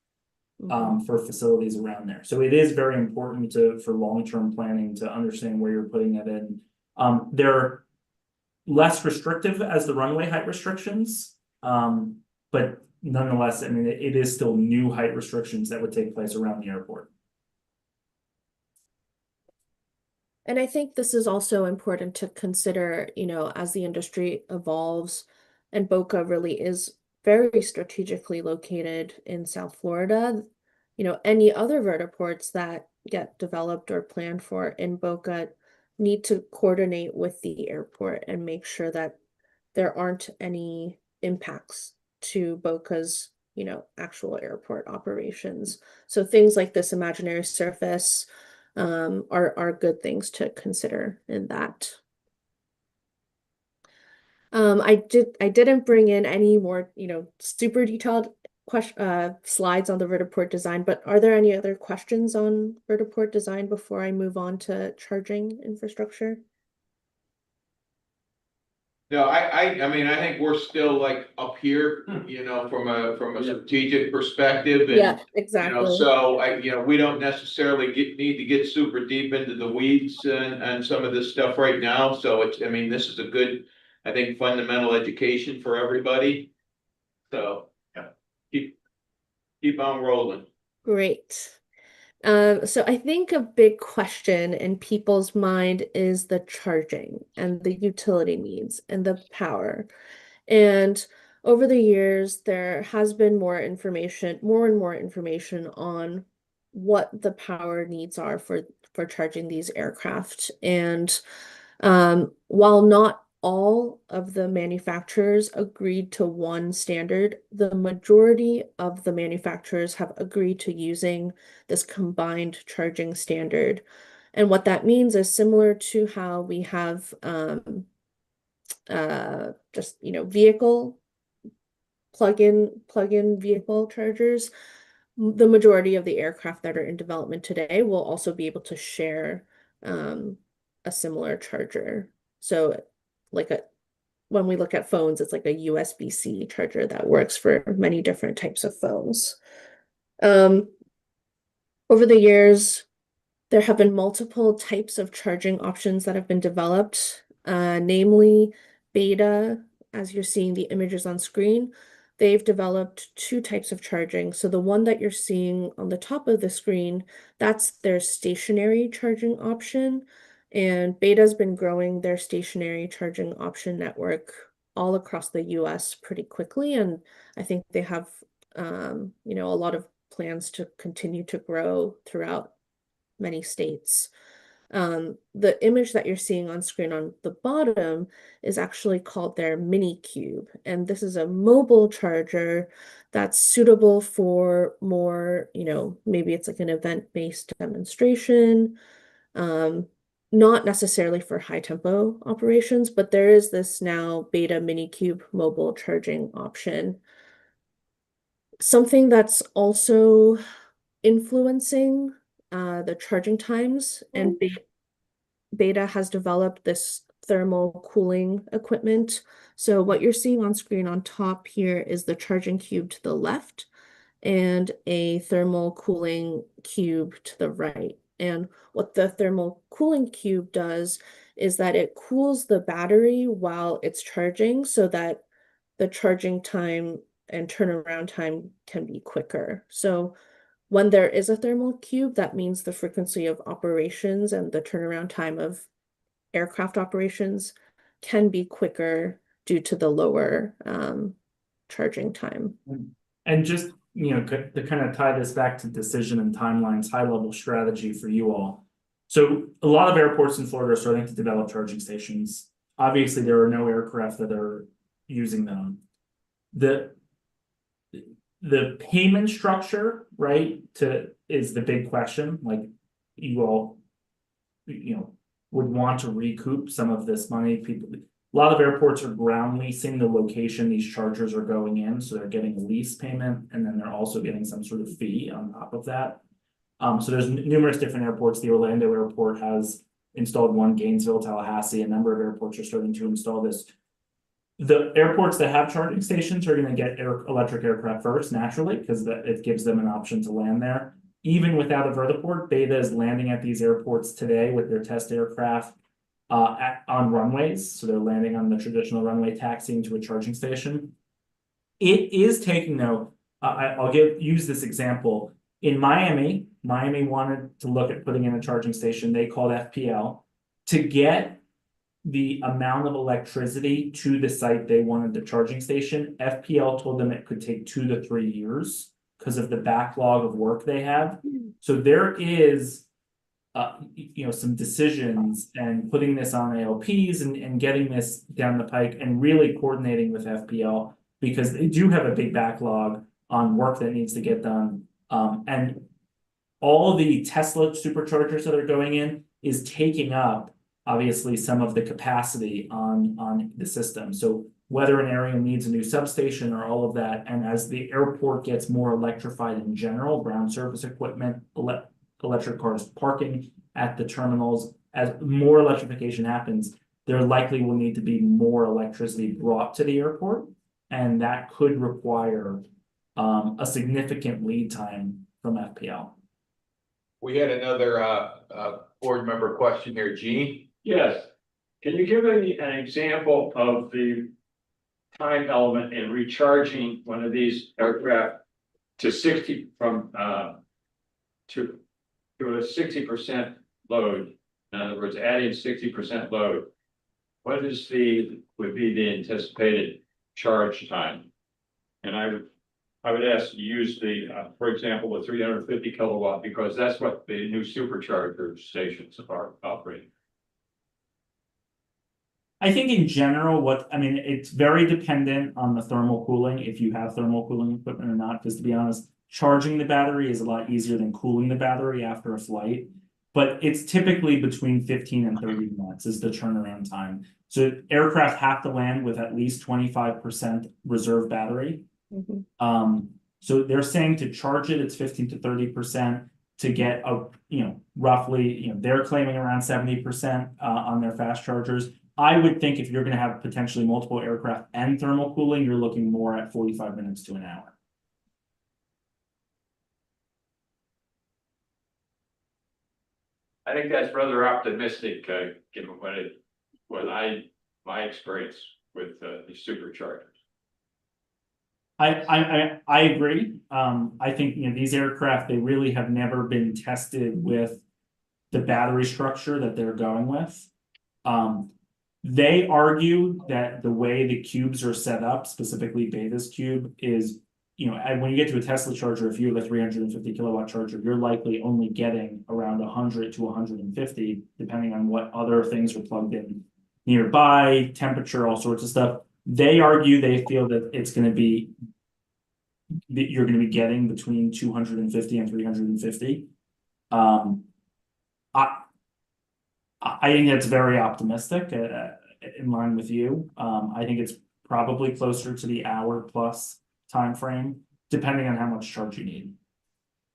for facilities around there. So it is very important for long-term planning to understand where you're putting it in. They're less restrictive as the runway height restrictions, but nonetheless, I mean, it is still new height restrictions that would take place around the airport. And I think this is also important to consider, you know, as the industry evolves, and Boca really is very strategically located in South Florida. You know, any other vertiports that get developed or planned for in Boca need to coordinate with the airport and make sure that there aren't any impacts to Boca's, you know, actual airport operations. So things like this imaginary surface are good things to consider in that. I didn't bring in any more, you know, super detailed slides on the vertiport design, but are there any other questions on vertiport design before I move on to charging infrastructure? No, I mean, I think we're still like up here, you know, from a strategic perspective. And, Yeah, exactly. You know, so we don't necessarily need to get super deep into the weeds and some of this stuff right now. So I mean, this is a good, I think, fundamental education for everybody. So yeah, keep on rolling. Great. So I think a big question in people's mind is the charging and the utility needs and the power. And over the years, there has been more and more information on what the power needs are for charging these aircraft. And while not all of the manufacturers agreed to one standard, the majority of the manufacturers have agreed to using this combined charging standard. And what that means is similar to how we have just vehicle plug-in vehicle chargers. The majority of the aircraft that are in development today will also be able to share a similar charger. So like when we look at phones, it's like a USB-C charger that works for many different types of phones. Over the years, there have been multiple types of charging options that have been developed, namely BETA, as you're seeing the images on screen. They've developed two types of charging. So the one that you're seeing on the top of the screen, that's their stationary charging option. And BETA's been growing their stationary charging option network all across the US pretty quickly. And I think they have, a lot of plans to continue to grow throughout many states. The image that you're seeing on screen on the bottom is actually called their mini cube. And this is a mobile charger that's suitable for more, maybe it's like an event-based demonstration, not necessarily for high tempo operations, but there is this now BETA mini cube mobile charging option. Something that's also influencing the charging times, and BETA has developed this thermal cooling equipment. So what you're seeing on screen on top here is the charging cube to the left and a thermal cooling cube to the right. And what the thermal cooling cube does is that it cools the battery while it's charging so that the charging time and turnaround time can be quicker. So when there is a thermal cube, that means the frequency of operations and the turnaround time of aircraft operations can be quicker due to the lower charging time. And just, to kind of tie this back to decision and timelines, high level strategy for you all. So a lot of airports in Florida are starting to develop charging stations. Obviously, there are no aircraft that are using them. The payment structure, right, is the big question. Like you all, would want to recoup some of this money. A lot of airports are ground leasing the location these chargers are going in, so they're getting a lease payment, and then they're also getting some sort of fee on top of that. So there's numerous different airports. The Orlando airport has installed one, Gainesville, Tallahassee. A number of airports are starting to install this. The airports that have charging stations are going to get electric aircraft first, naturally, because it gives them an option to land there. Even without a vertiport, BETA is landing at these airports today with their test aircraft on runways. So they're landing on the traditional runway, taxiing to a charging station. It is taking, though, I'll use this example. In Miami wanted to look at putting in a charging station. They called FPL to get the amount of electricity to the site they wanted the charging station. FPL told them it could take 2 to 3 years because of the backlog of work they have. So there is some decisions and putting this on ALPs and getting this down the pike and really coordinating with FPL because they do have a big backlog on work that needs to get done. And all the Tesla superchargers that are going in is taking up obviously some of the capacity on the system. So whether an area needs a new substation or all of that, and as the airport gets more electrified in general, ground surface equipment, electric cars parking at the terminals, as more electrification happens, there likely will need to be more electricity brought to the airport, and that could require a significant lead time from FPL. We had another board member question here, Gene. Yes. Can you give me an example of the time element in recharging one of these aircraft to 60 from to to a 60% load, in other words, adding 60% load, what would be the anticipated charge time? And I would ask you use for example, the 350 kilowatt, because that's what the new supercharger stations are operating. I think in general, it's very dependent on the thermal cooling, if you have thermal cooling equipment or not, because to be honest, charging the battery is a lot easier than cooling the battery after a flight. But it's typically between 15 and 30 minutes is the turnaround time. So aircraft have to land with at least 25% reserve battery. So they're saying to charge it, it's 15 to 30%. To get roughly, they're claiming around 70% on their fast chargers. I would think if you're going to have potentially multiple aircraft and thermal cooling, you're looking more at 45 minutes to an hour. I think that's rather optimistic, given my experience with the superchargers. I agree. I think these aircraft, they really have never been tested with the battery structure that they're going with. They argue that the way the cubes are set up, specifically Beta's cube, is, and when you get to a Tesla charger, if you have a 350 kilowatt charger, you're likely only getting around 100 to 150, depending on what other things are plugged in nearby, temperature, all sorts of stuff. They argue they feel that you're going to be getting between 250 and 350. I think that's very optimistic, in line with you. I think it's probably closer to the hour plus time frame, depending on how much charge you need.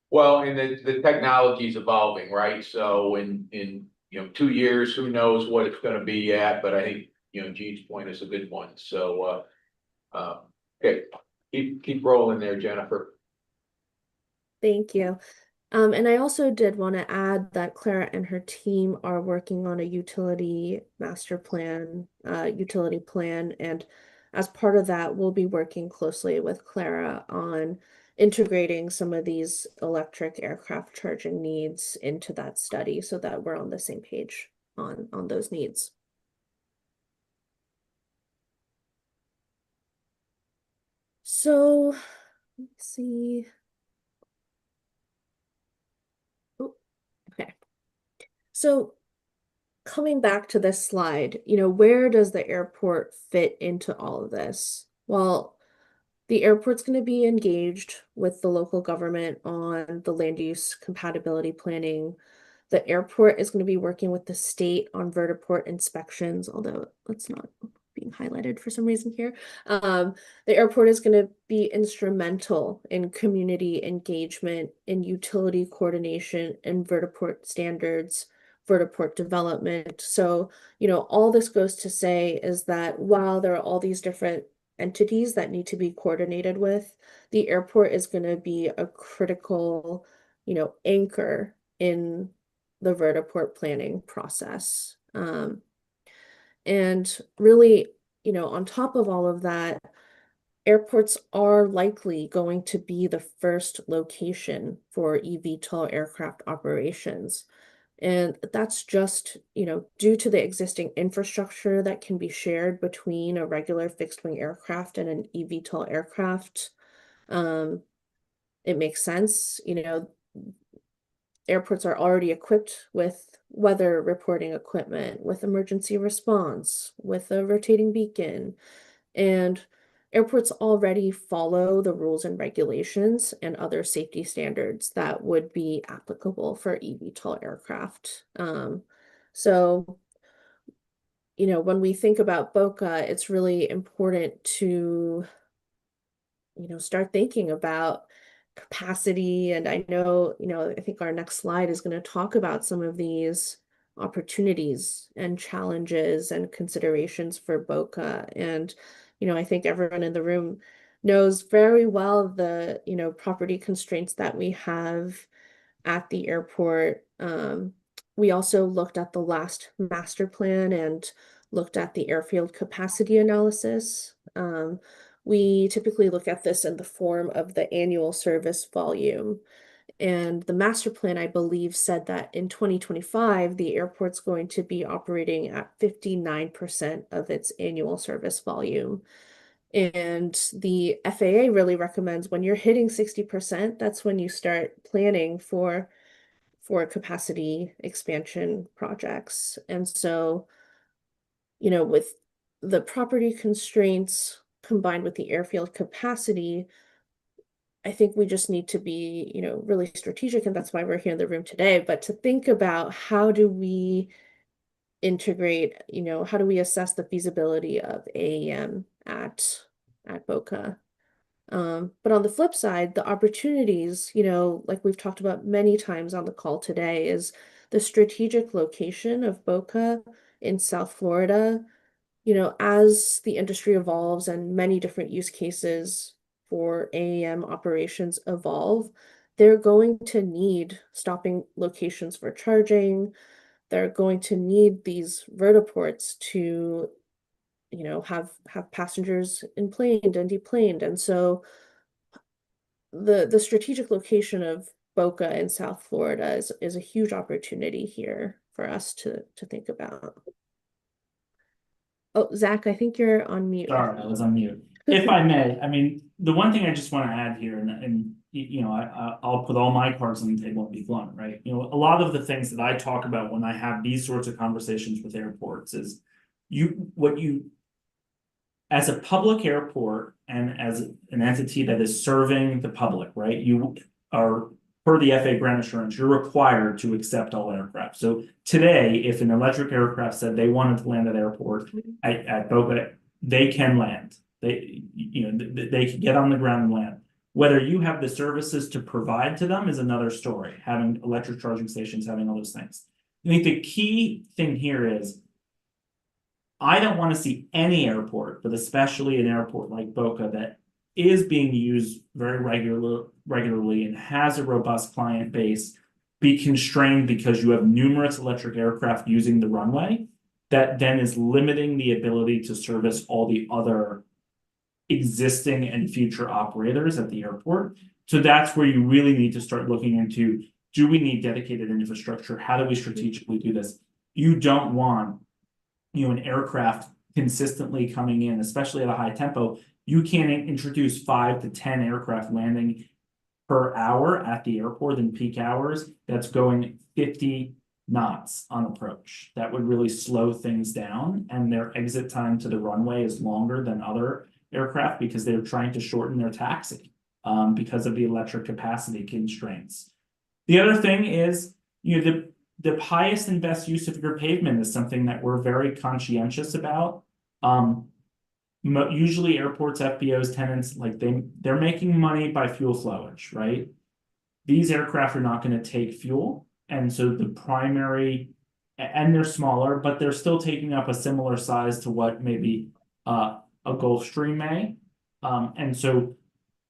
Well, and the technology is evolving, right? So in 2 years, who knows what it's gonna be at, but I think, Gene's point is a good one. So, okay, keep rolling there, Jennifer. Thank you. And I also did want to add that Clara and her team are working on a utility master plan, utility plan. And as part of that, we'll be working closely with Clara on integrating some of these electric aircraft charging needs into that study so that we're on the same page on those needs. So, let's see. Okay. So coming back to this slide, where does the airport fit into all of this? Well, the airport's going to be engaged with the local government on the land use compatibility planning. The airport is going to be working with the state on vertiport inspections, although it's not being highlighted for some reason here. The airport is going to be instrumental in community engagement, in utility coordination, and vertiport standards, vertiport development. So, all this goes to say is that while there are all these different entities that need to be coordinated with, the airport is going to be a critical, anchor in the vertiport planning process. And really, on top of all of that, airports are likely going to be the first location for eVTOL aircraft operations. And that's just, due to the existing infrastructure that can be shared between a regular fixed wing aircraft and an eVTOL aircraft. It makes sense, airports are already equipped with weather reporting equipment, with emergency response, with a rotating beacon, and airports already follow the rules and regulations and other safety standards that would be applicable for eVTOL aircraft. So, when we think about BOCA, it's really important to, start thinking about capacity. And I know, I think our next slide is going to talk about some of these opportunities and challenges and considerations for BOCA. And, I think everyone in the room knows very well the, property constraints that we have at the airport. We also looked at the last master plan and looked at the airfield capacity analysis. We typically look at this in the form of the annual service volume. And the master plan, I believe, said that in 2025, the airport's going to be operating at 59% of its annual service volume. And the FAA really recommends when you're hitting 60%, that's when you start planning for capacity expansion projects. And so, with the property constraints combined with the airfield capacity, I think we just need to be, really strategic, and that's why we're here in the room today. But to think about how do we integrate, how do we assess the feasibility of AEM at Boca? But on the flip side, the opportunities, like we've talked about many times on the call today, is the strategic location of Boca in South Florida. As the industry evolves and many different use cases for AAM operations evolve, they're going to need stopping locations for charging. They're going to need these vertiports to, have passengers enplaned and deplaned. And so the strategic location of Boca in South Florida is a huge opportunity here for us to think about. Oh, Zach, I think you're on mute. Sorry, I was on mute. If I may, I mean, the one thing I just want to add here, and I'll put all my cards on the table and be blunt, right? A lot of the things that I talk about when I have these sorts of conversations with airports is as a public airport and as an entity that is serving the public, right? You are, per the FAA grant assurance, you're required to accept all aircraft. So today, if an electric aircraft said they wanted to land at airport at Boca, they can land. They can get on the ground and land. Whether you have the services to provide to them is another story. Having electric charging stations, having all those things. I think the key thing here is I don't want to see any airport, but especially an airport like Boca that is being used very regularly and has a robust client base, be constrained because you have numerous electric aircraft using the runway that then is limiting the ability to service all the other existing and future operators at the airport. So that's where you really need to start looking into, do we need dedicated infrastructure? How do we strategically do this? You don't want, an aircraft consistently coming in, especially at a high tempo. You can't introduce 5 to 10 aircraft landing per hour at the airport in peak hours. That's going 50 knots on approach. That would really slow things down, and their exit time to the runway is longer than other aircraft because they're trying to shorten their taxi because of the electric capacity constraints. The other thing is, the highest and best use of your pavement is something that we're very conscientious about. Usually airports, FBOs, tenants, like they're making money by fuel flowage, right? These aircraft are not going to take fuel. And so the primary, and they're smaller, but they're still taking up a similar size to what maybe a Gulfstream may. And so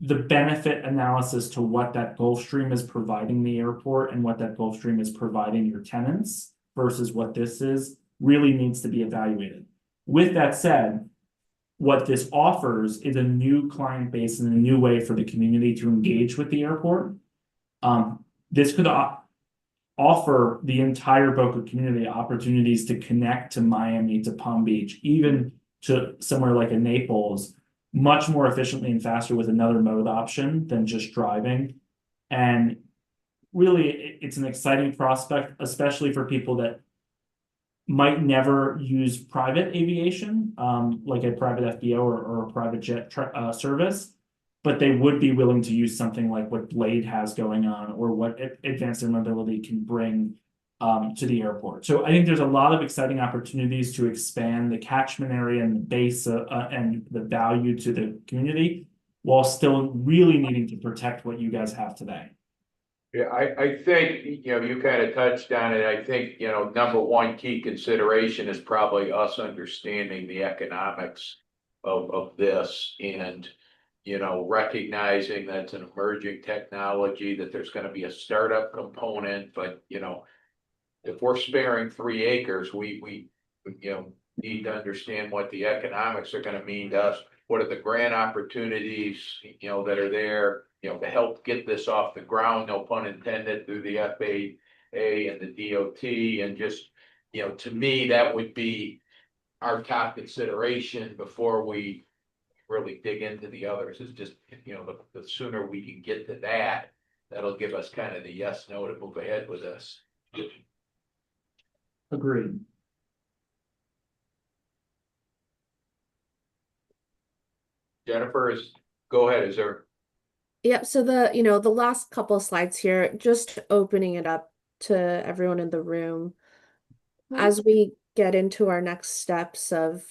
the benefit analysis to what that Gulfstream is providing the airport and what that Gulfstream is providing your tenants versus what this is really needs to be evaluated. With that said, what this offers is a new client base and a new way for the community to engage with the airport. This could offer the entire Boca community opportunities to connect to Miami, to Palm Beach, even to somewhere like a Naples, much more efficiently and faster with another mode option than just driving. And really, it's an exciting prospect, especially for people that might never use private aviation, like a private FBO or a private jet service, but they would be willing to use something like what Blade has going on or what Advanced Air Mobility can bring to the airport. So I think there's a lot of exciting opportunities to expand the catchment area and the base and the value to the community while still really needing to protect what you guys have today. Yeah, I think, you kind of touched on it. I think, number one key consideration is probably us understanding the economics of this and, recognizing that it's an emerging technology, that there's going to be a startup component, but, if we're sparing 3 acres, we need to understand what the economics are going to mean to us. What are the grant opportunities, that are there? to help get this off the ground, no pun intended, through the FAA and the DOT, and just, to me, that would be our top consideration before we really dig into the others. Is just, the sooner we can get to that, that'll give us kind of the yes, no to move ahead with this. Agreed. Jennifer, go ahead, is there? Yep, so the last couple of slides here, just opening it up to everyone in the room. As we get into our next steps of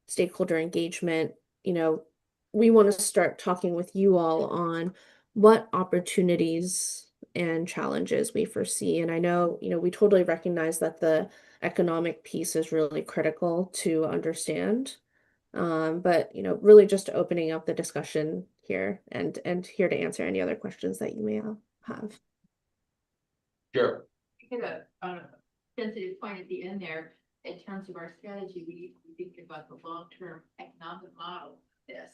stakeholder engagement, we want to start talking with you all on what opportunities and challenges we foresee. And I know, we totally recognize that the economic piece is really critical to understand. But really just opening up the discussion here and here to answer any other questions that you may have. Sure. Hit a sensitive point at the end there. In terms of our strategy, we think about the long-term economic model of this.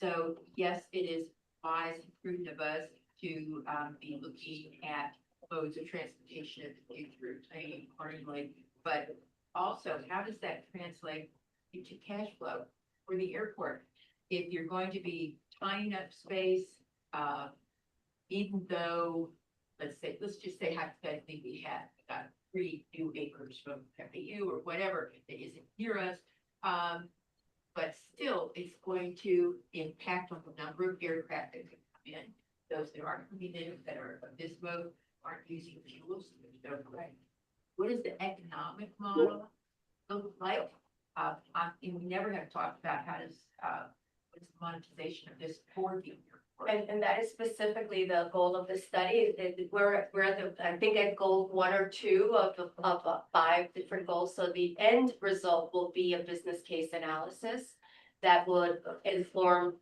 So yes, it is wise and prudent of us to be looking at modes of transportation of the future, planning accordingly. But also, how does that translate into cash flow for the airport? If you're going to be tying up space, even though, let's just say hypothetically we have 3 new acres from FAU or whatever that isn't near us, but still it's going to impact on the number of aircraft that can come in. Those that are coming in that are of this mode aren't using fuels. What is the economic model look like? And we never have talked about how does what's the monetization of this for the airport. And that is specifically the goal of the study. We're at I think at goal 1 or 2 of 5 different goals. So the end result will be a business case analysis that would inform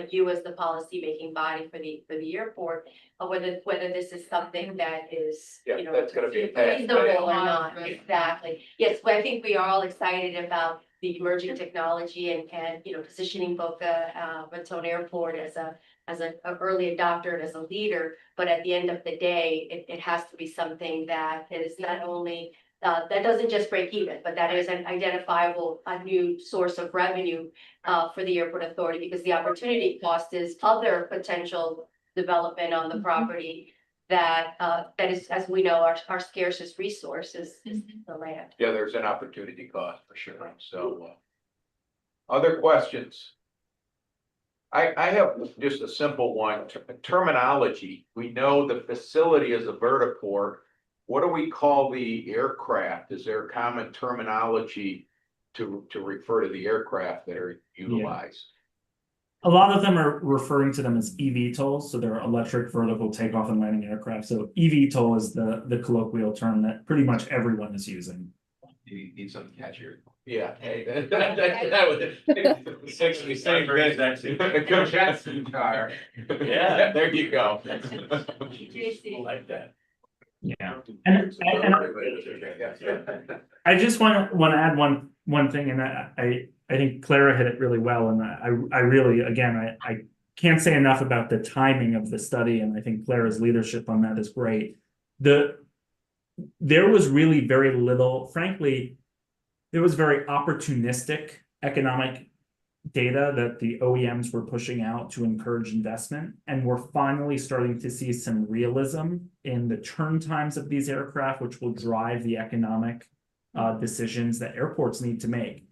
you as the policy making body for the airport, whether this is something that is that's going to be reasonable or not. Exactly. Yes, but I think we are all excited about the emerging technology and positioning Boca Raton Airport as an early adopter and as a leader. But at the end of the day, it has to be something that is not only that doesn't just break even, but that is an identifiable, a new source of revenue for the airport authority, because the opportunity cost is other potential development on the property that is, as we know, our scarcest resource is the land. Yeah, there's an opportunity cost for sure. So, other questions? I have just a simple one. Terminology. We know the facility is a vertiport. What do we call the aircraft? Is there common terminology to refer to the aircraft that are utilized? A lot of them are referring to them as eVTOLs, so they're electric vertical takeoff and landing aircraft. So eVTOL is the colloquial term that pretty much everyone is using. You need some catcher. Yeah. Hey, that was 66 Jackson car. Yeah, there you go. Like that. Yeah, and I just want to add one thing, and I think Clara hit it really well, and I really, again, I can't say enough about the timing of the study, and I think Clara's leadership on that is great. There was really very little, frankly, there was very opportunistic economic data that the OEMs were pushing out to encourage investment, and we're finally starting to see some realism in the turn times of these aircraft, which will drive the economic decisions that airports need to make.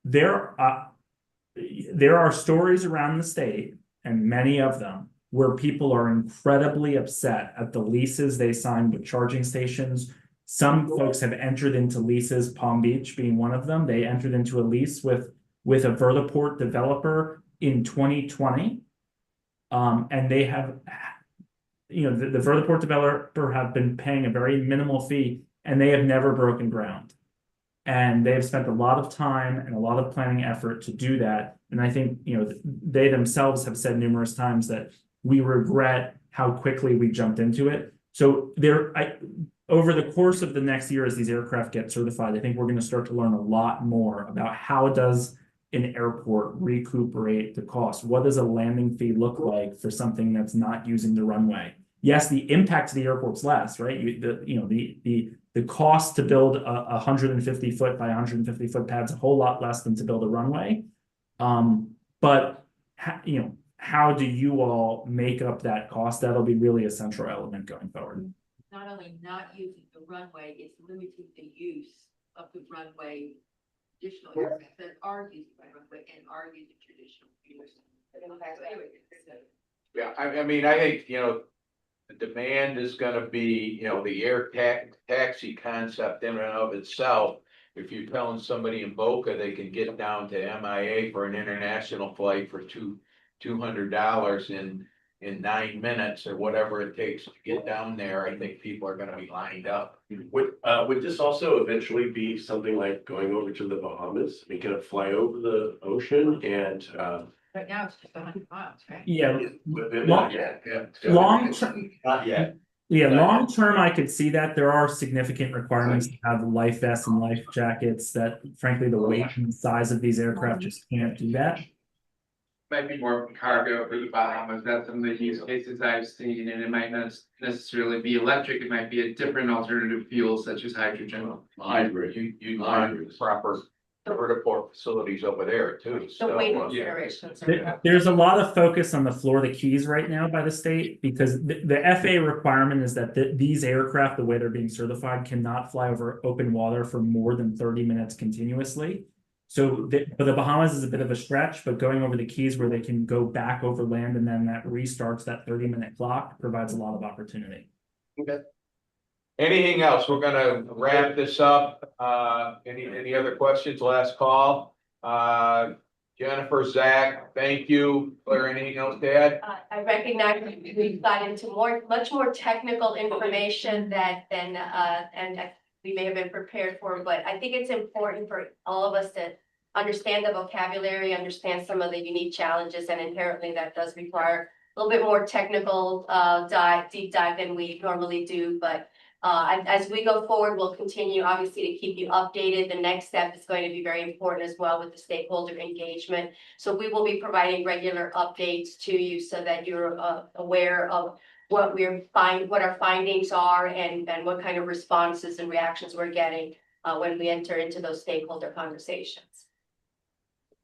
There are stories around the state, and many of them, where people are incredibly upset at the leases they signed with charging stations. Some folks have entered into leases, Palm Beach being one of them. They entered into a lease with a vertiport developer in 2020. And they have, the vertiport developer have been paying a very minimal fee, and they have never broken ground. And they have spent a lot of time and a lot of planning effort to do that. And I think, they themselves have said numerous times that we regret how quickly we jumped into it. So over the course of the next year, as these aircraft get certified, I think we're going to start to learn a lot more about how does an airport recuperate the cost? What does a landing fee look like for something that's not using the runway? Yes, the impact to the airport's less, right? The cost to build a 150 foot by 150 foot pad's a whole lot less than to build a runway. But how do you all make up that cost? That'll be really a central element going forward. Not only not using the runway, it's limiting the use of the runway. Additional aircraft that are using the runway and are using traditional fuels. So anyway, Yeah, I mean, I think, the demand is gonna be, the taxi concept in and of itself. If you're telling somebody in Boca, they can get down to MIA for an international flight for $200 in 9 minutes or whatever it takes to get down there, I think people are gonna be lined up. Would this also eventually be something like going over to the Bahamas? We can fly over the ocean and, right now it's just 100 miles, right? Yeah. not yet. Long term, Not yet. yeah, long term, I could see that there are significant requirements to have life vests and life jackets that frankly, the weight and size of these aircraft just can't do that. Might be more cargo for the Bahamas, that's some of the use cases I've seen, and it might not necessarily be electric, it might be a different alternative fuel such as hydrogen. Hybrid. You want proper vertiport facilities over there too, The so. weight considerations. There's a lot of focus on the Florida Keys right now by the state because the FAA requirement is that these aircraft, the way they're being certified, cannot fly over open water for more than 30 minutes continuously. So for the Bahamas is a bit of a stretch, but going over the Keys where they can go back over land and then that restarts that 30-minute clock provides a lot of opportunity. Okay. Anything else? We're gonna wrap this up. Any other questions? Last call. Jennifer, Zach, thank you. Claire, anything else to add? I recognize we've got into much more technical information than we may have been prepared for, but I think it's important for all of us to understand the vocabulary, understand some of the unique challenges, and inherently that does require a little bit more technical deep dive than we normally do. But as we go forward, we'll continue obviously to keep you updated. The next step is going to be very important as well with the stakeholder engagement. So we will be providing regular updates to you so that you're aware of what our findings are and what kind of responses and reactions we're getting when we enter into those stakeholder conversations.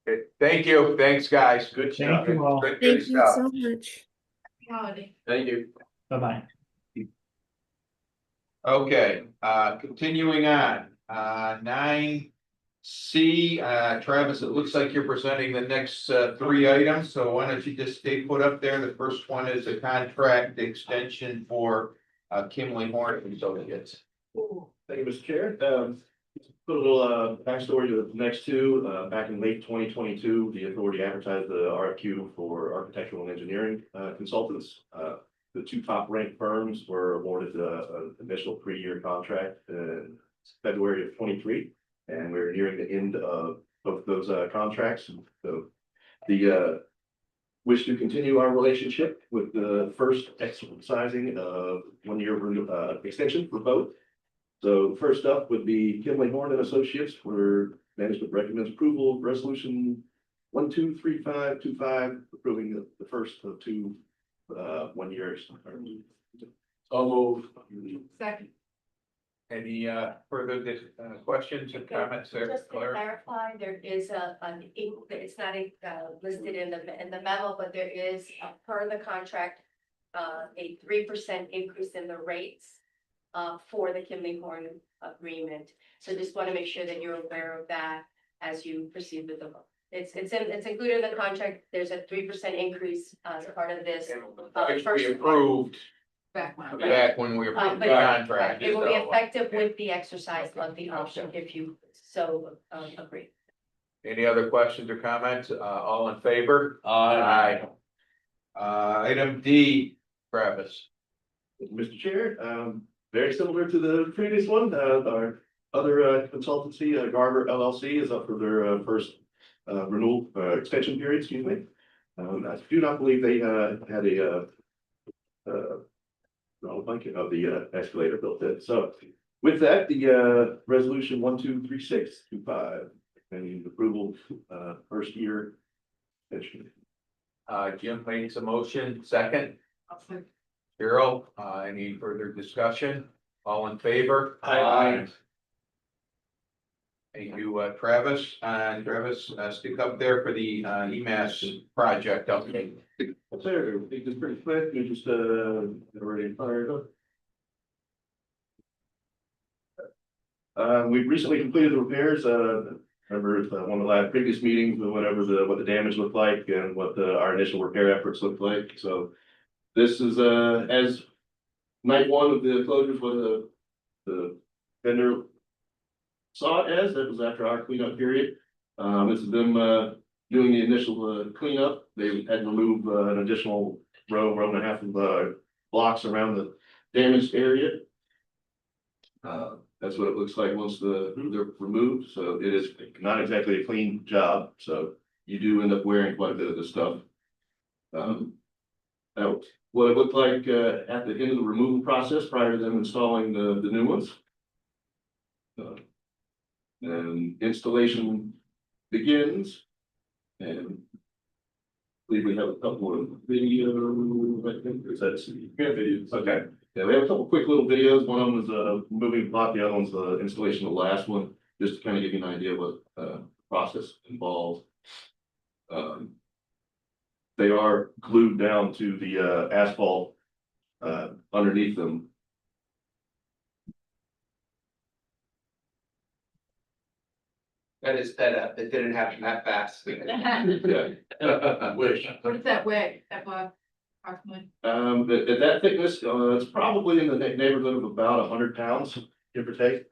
Okay, thank you. Thanks, guys. Good Thank you all. Good Thank you stuff. so much. Holiday. Thank you. Bye-bye. Okay, continuing on, 9C, Travis, it looks like you're presenting the next 3 items, so why don't you just stay put up there? The first one is a contract extension for Kimley Horn and Associates. Thank you, Mr. Chair. Put a little backstory to the next two. Back in late 2022, the authority advertised the RFQ for architectural and engineering consultants. The 2 top ranked firms were awarded an initial 3-year contract in February of 23, and we're nearing the end of both those contracts. So the wish to continue our relationship with the first exercising of 1-year extension for both. So first up would be Kimley Horn and Associates, where management recommends approval of resolution 123525, approving the first of 2 1 years. I'll move. Second. Any further questions or comments there, Just to Claire? clarify, there is it's not listed in the memo, but there is per the contract, a 3% increase in the rates for the Kimley Horn agreement. So just want to make sure that you're aware of that as you proceed with the vote. It's included in the contract. There's a 3% increase as part of this. Which we approved Back when we approved the contract. It will be so. effective with the exercise of the option if you so agree. Any other questions or comments? All in favor? Aye. Item D, Travis. Mr. Chair, very similar to the previous one, our other consultancy, Garver LLC, is up for their first renewal extension period, excuse me. I do not believe they had a blanket of the escalator built in. So with that, the resolution 123625 and approval, first year. Jim makes a motion, second. Cheryl, any further discussion? All in favor? Aye. Thank you, Travis. Travis, stick up there for the EMAS project update. That's there, I think it's pretty quick, we just, already fired up. We've recently completed the repairs, remember one of the last previous meetings, or whatever what the damage looked like and what our initial repair efforts looked like, so. This is, as night one of the closures, what the vendor saw it as, that was after our cleanup period. This is them, doing the initial cleanup, they had to remove an additional row and a half of blocks around the damaged area. That's what it looks like once they're removed, so it is not exactly a clean job, so you do end up wearing quite a bit of this stuff. Now, what it looked like at the end of the removal process prior to them installing the new ones. And installation begins, and I believe we have a couple of videos, I think, is that videos? Okay, yeah, we have a couple quick little videos. One of them was moving block, the other one's the installation of the last one, just to kind of give you an idea of what process involved. They are glued down to the asphalt underneath them. That is sped up. It didn't happen that fast. Yeah. Wish. What is that weigh? Approximately? At that thickness, it's probably in the neighborhood of about 100 pounds, give or take.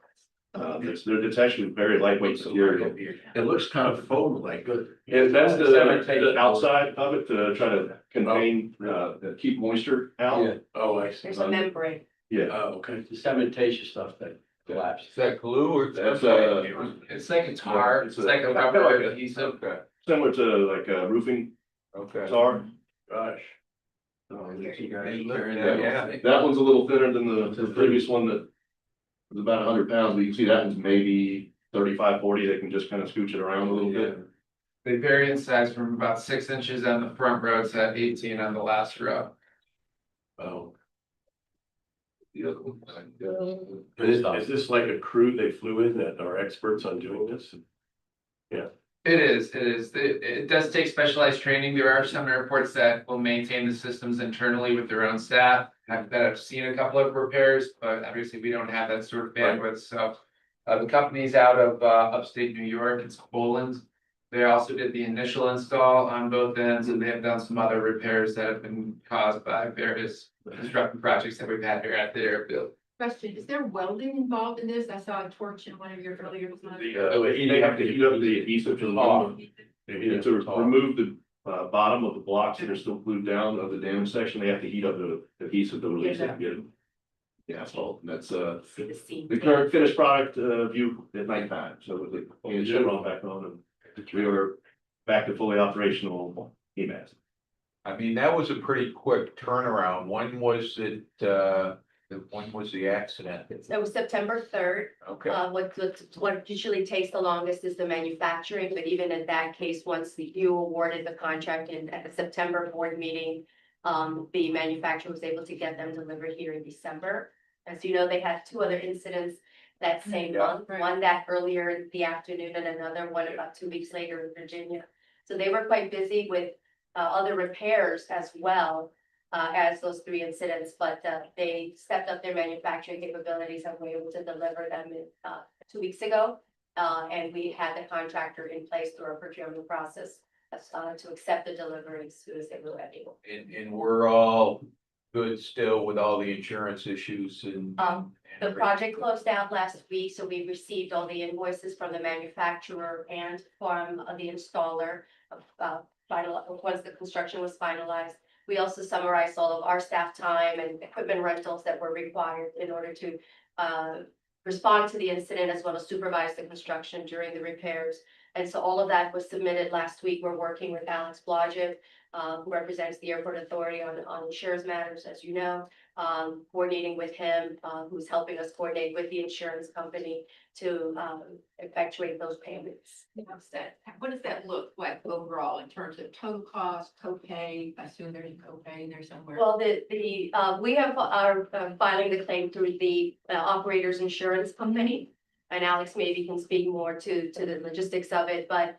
It's actually very lightweight material. It looks kind of foam-like. Yeah, that's the outside of it to try to contain, keep moisture out. Oh, I see. There's a membrane. Yeah. Oh, okay. The cementation stuff that collapsed. Is that glue or? That's, It's like a tar, it's like a I feel rubber like adhesive. Okay, similar to like a roofing okay. tar. Gosh. Yeah. That one's a little thinner than the previous one that was about 100 pounds, but you can see that one's maybe 35, 40. They can just kind of scooch it around a little bit. They vary in size from about 6 inches on the front row to 18 on the last row. Oh. The other one. Is this like a crew they flew in that are experts on doing this? Yeah. It is. It does take specialized training. There are some airports that will maintain the systems internally with their own staff. That have seen a couple of repairs, but obviously we don't have that sort of bandwidth. So the company's out of upstate New York. It's Poland. They also did the initial install on both ends, and they have done some other repairs that have been caused by various construction projects that we've had here at the airfield. Question, is there welding involved in this? I saw a torch in one of your earlier slides. They have to heat up the adhesive to the bottom. To remove the bottom of the blocks that are still glued down of the damaged section, they have to heat up the adhesive to release it and get it. The asphalt, and that's See the seam. the current finished product view at nighttime, so with the chevron back on, and we are back to fully operational EMAS. I mean, that was a pretty quick turnaround. When was it, when was the accident? It was September 3rd. Okay, What usually takes the longest is the manufacturing, but even in that case, once you awarded the contract at the September board meeting, the manufacturer was able to get them delivered here in December. As you know, they had 2 other incidents that same month, one that earlier in the afternoon and another one about 2 weeks later in Virginia. So they were quite busy with other repairs as well as those 3 incidents, but they stepped up their manufacturing capabilities and were able to deliver them 2 weeks ago. And we had the contractor in place through our procurement process to accept the delivery as soon as they were ready. and we're all good still with all the insurance issues and. The project closed out last week, so we received all the invoices from the manufacturer and from the installer. Once the construction was finalized. We also summarized all of our staff time and equipment rentals that were required in order to respond to the incident as well as supervise the construction during the repairs. And so all of that was submitted last week. We're working with Alex Blodgett who represents the airport authority on insurance matters, as you know. Coordinating with him, who's helping us coordinate with the insurance company to effectuate those payments. What does that look like overall in terms of total cost, copay? I assume there's a copay in there somewhere. Well, we are filing the claim through the operator's insurance company. And Alex maybe can speak more to the logistics of it, but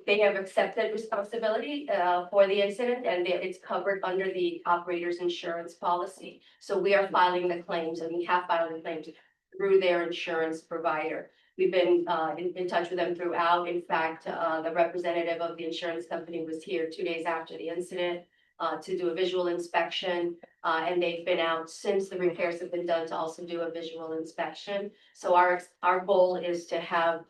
they have accepted responsibility for the incident, and it's covered under the operator's insurance policy. So we are filing the claims, and we have filed the claims through their insurance provider. We've been in touch with them throughout. In fact, the representative of the insurance company was here 2 days after the incident to do a visual inspection. And they've been out since the repairs have been done to also do a visual inspection. So our goal is to have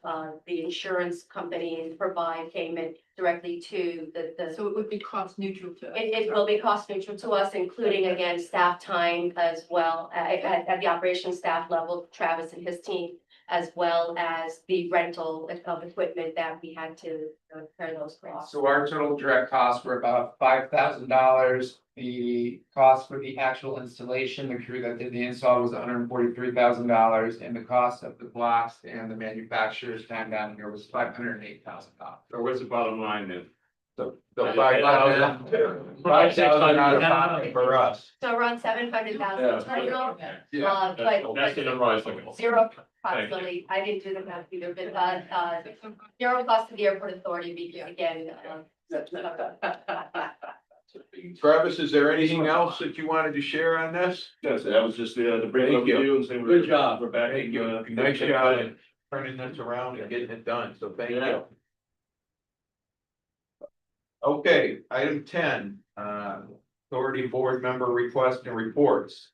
the insurance company provide payment directly to the. So it would be cost neutral to us. It will be cost neutral to us, including again, staff time as well at the operations staff level, Travis and his team, as well as the rental of equipment that we had to incur those costs. So our total direct costs were about $5,000. The cost for the actual installation, the crew that did the install was $143,000, and the cost of the blocks and the manufacturer's time down here was $508,000. So what's the bottom line then? The 5,000 out of pocket for us. So around 700,000 total, Yeah, but that's the number I was looking for. zero approximately, I didn't do the math either, but zero cost to the airport authority because again. Travis, is there anything else that you wanted to share on this? Yes, that was just the brief Thank you. overview and saying. Good job. We're back. Thank you. Nice job in turning this around and getting it done, so thank you. Okay, item 10, authority board member requests and reports.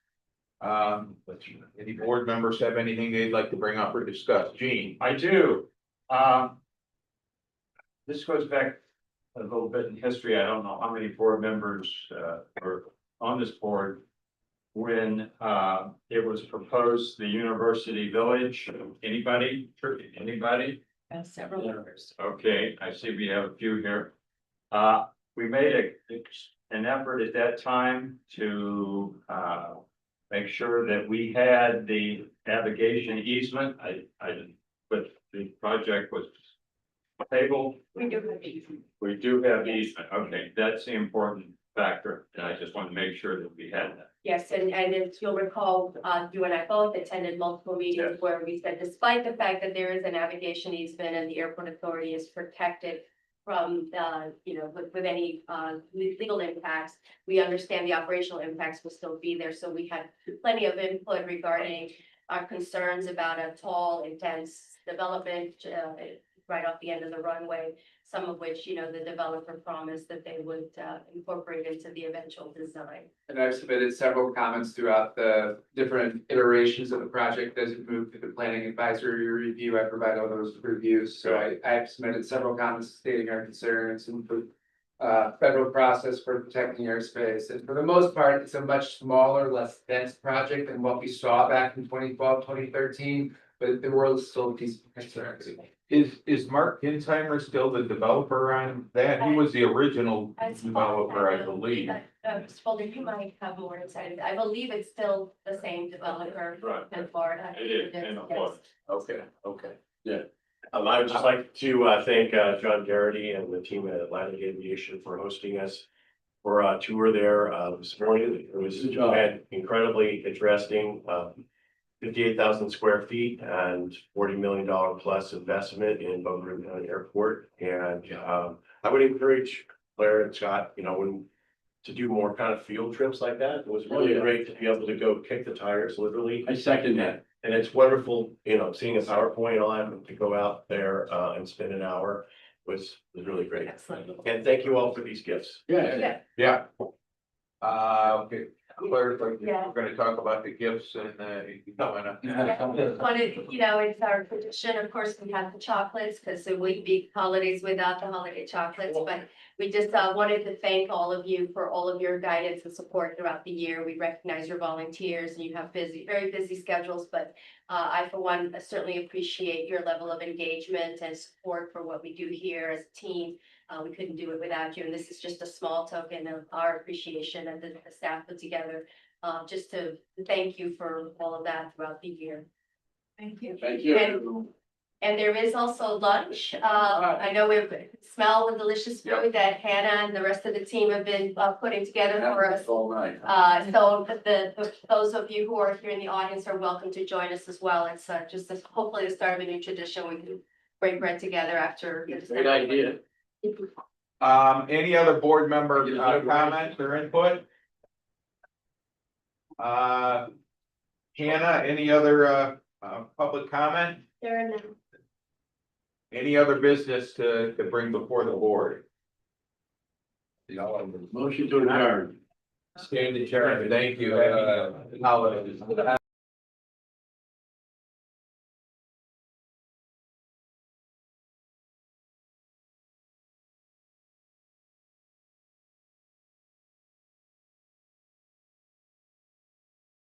Any board members have anything they'd like to bring up or discuss? Gene? I do. This goes back a little bit in history. I don't know how many board members were on this board when it was proposed, the University Village. Anybody? Anybody? Several members. Okay, I see we have a few here. We made an effort at that time to make sure that we had the navigation easement. But the project was tabled. We do have easement. We do have easement. Okay, that's the important factor. And I just want to make sure that we had that. Yes, and if you'll recall, you and I both attended multiple meetings where we said, despite the fact that there is a navigation easement and the airport authority is protected from, with any legal impacts, we understand the operational impacts will still be there. So we had plenty of input regarding our concerns about a tall, intense development right off the end of the runway, some of which, the developer promised that they would incorporate into the eventual design. And I've submitted several comments throughout the different iterations of the project as it moved through the planning advisory review. I provide all those reviews, so I've submitted several comments stating our concerns and federal process for protecting airspace. And for the most part, it's a much smaller, less dense project than what we saw back in 2012, 2013, but there were still these concerns. Is Mark Kinsheimer still the developer on that? He was the original developer, I believe. Mr. Folder, you might have more insight. I believe it's still the same developer in Florida. It is, in Florida. Okay. Yeah. I would just like to thank John Garrity and the team at Atlantic Aviation for hosting us for a tour there this morning. It was incredibly interesting. 58,000 square feet and $40 million plus investment in Boca Raton Airport. And I would encourage Claire and Scott, to do more kind of field trips like that. It was really great to be able to go kick the tires, literally. I second that. And it's wonderful, seeing a PowerPoint and all that, to go out there and spend an hour was really great. Excellent. And thank you all for these gifts. Yeah. Okay. Claire, we're gonna talk about the gifts and coming up. It's our tradition. Of course, we have the chocolates because it wouldn't be holidays without the holiday chocolates. But we just wanted to thank all of you for all of your guidance and support throughout the year. We recognize your volunteers and you have very busy schedules, but I, for one, certainly appreciate your level of engagement and support for what we do here as a team. We couldn't do it without you, and this is just a small token of our appreciation that the staff put together, just to thank you for all of that throughout the year. Thank you. Thank And there is also lunch. I know we've smelled the delicious food that Hannah and the rest of the team have been putting together for us. All night. So those of you who are here in the audience are welcome to join us as well. It's just hopefully the start of a new tradition. We can break bread together after. Great idea. Any other board member comments or input? Hannah, any other public comment? There are none. Any other business to bring before the board? Motion to adjourn. Stand adjourned. Thank you. Holidays.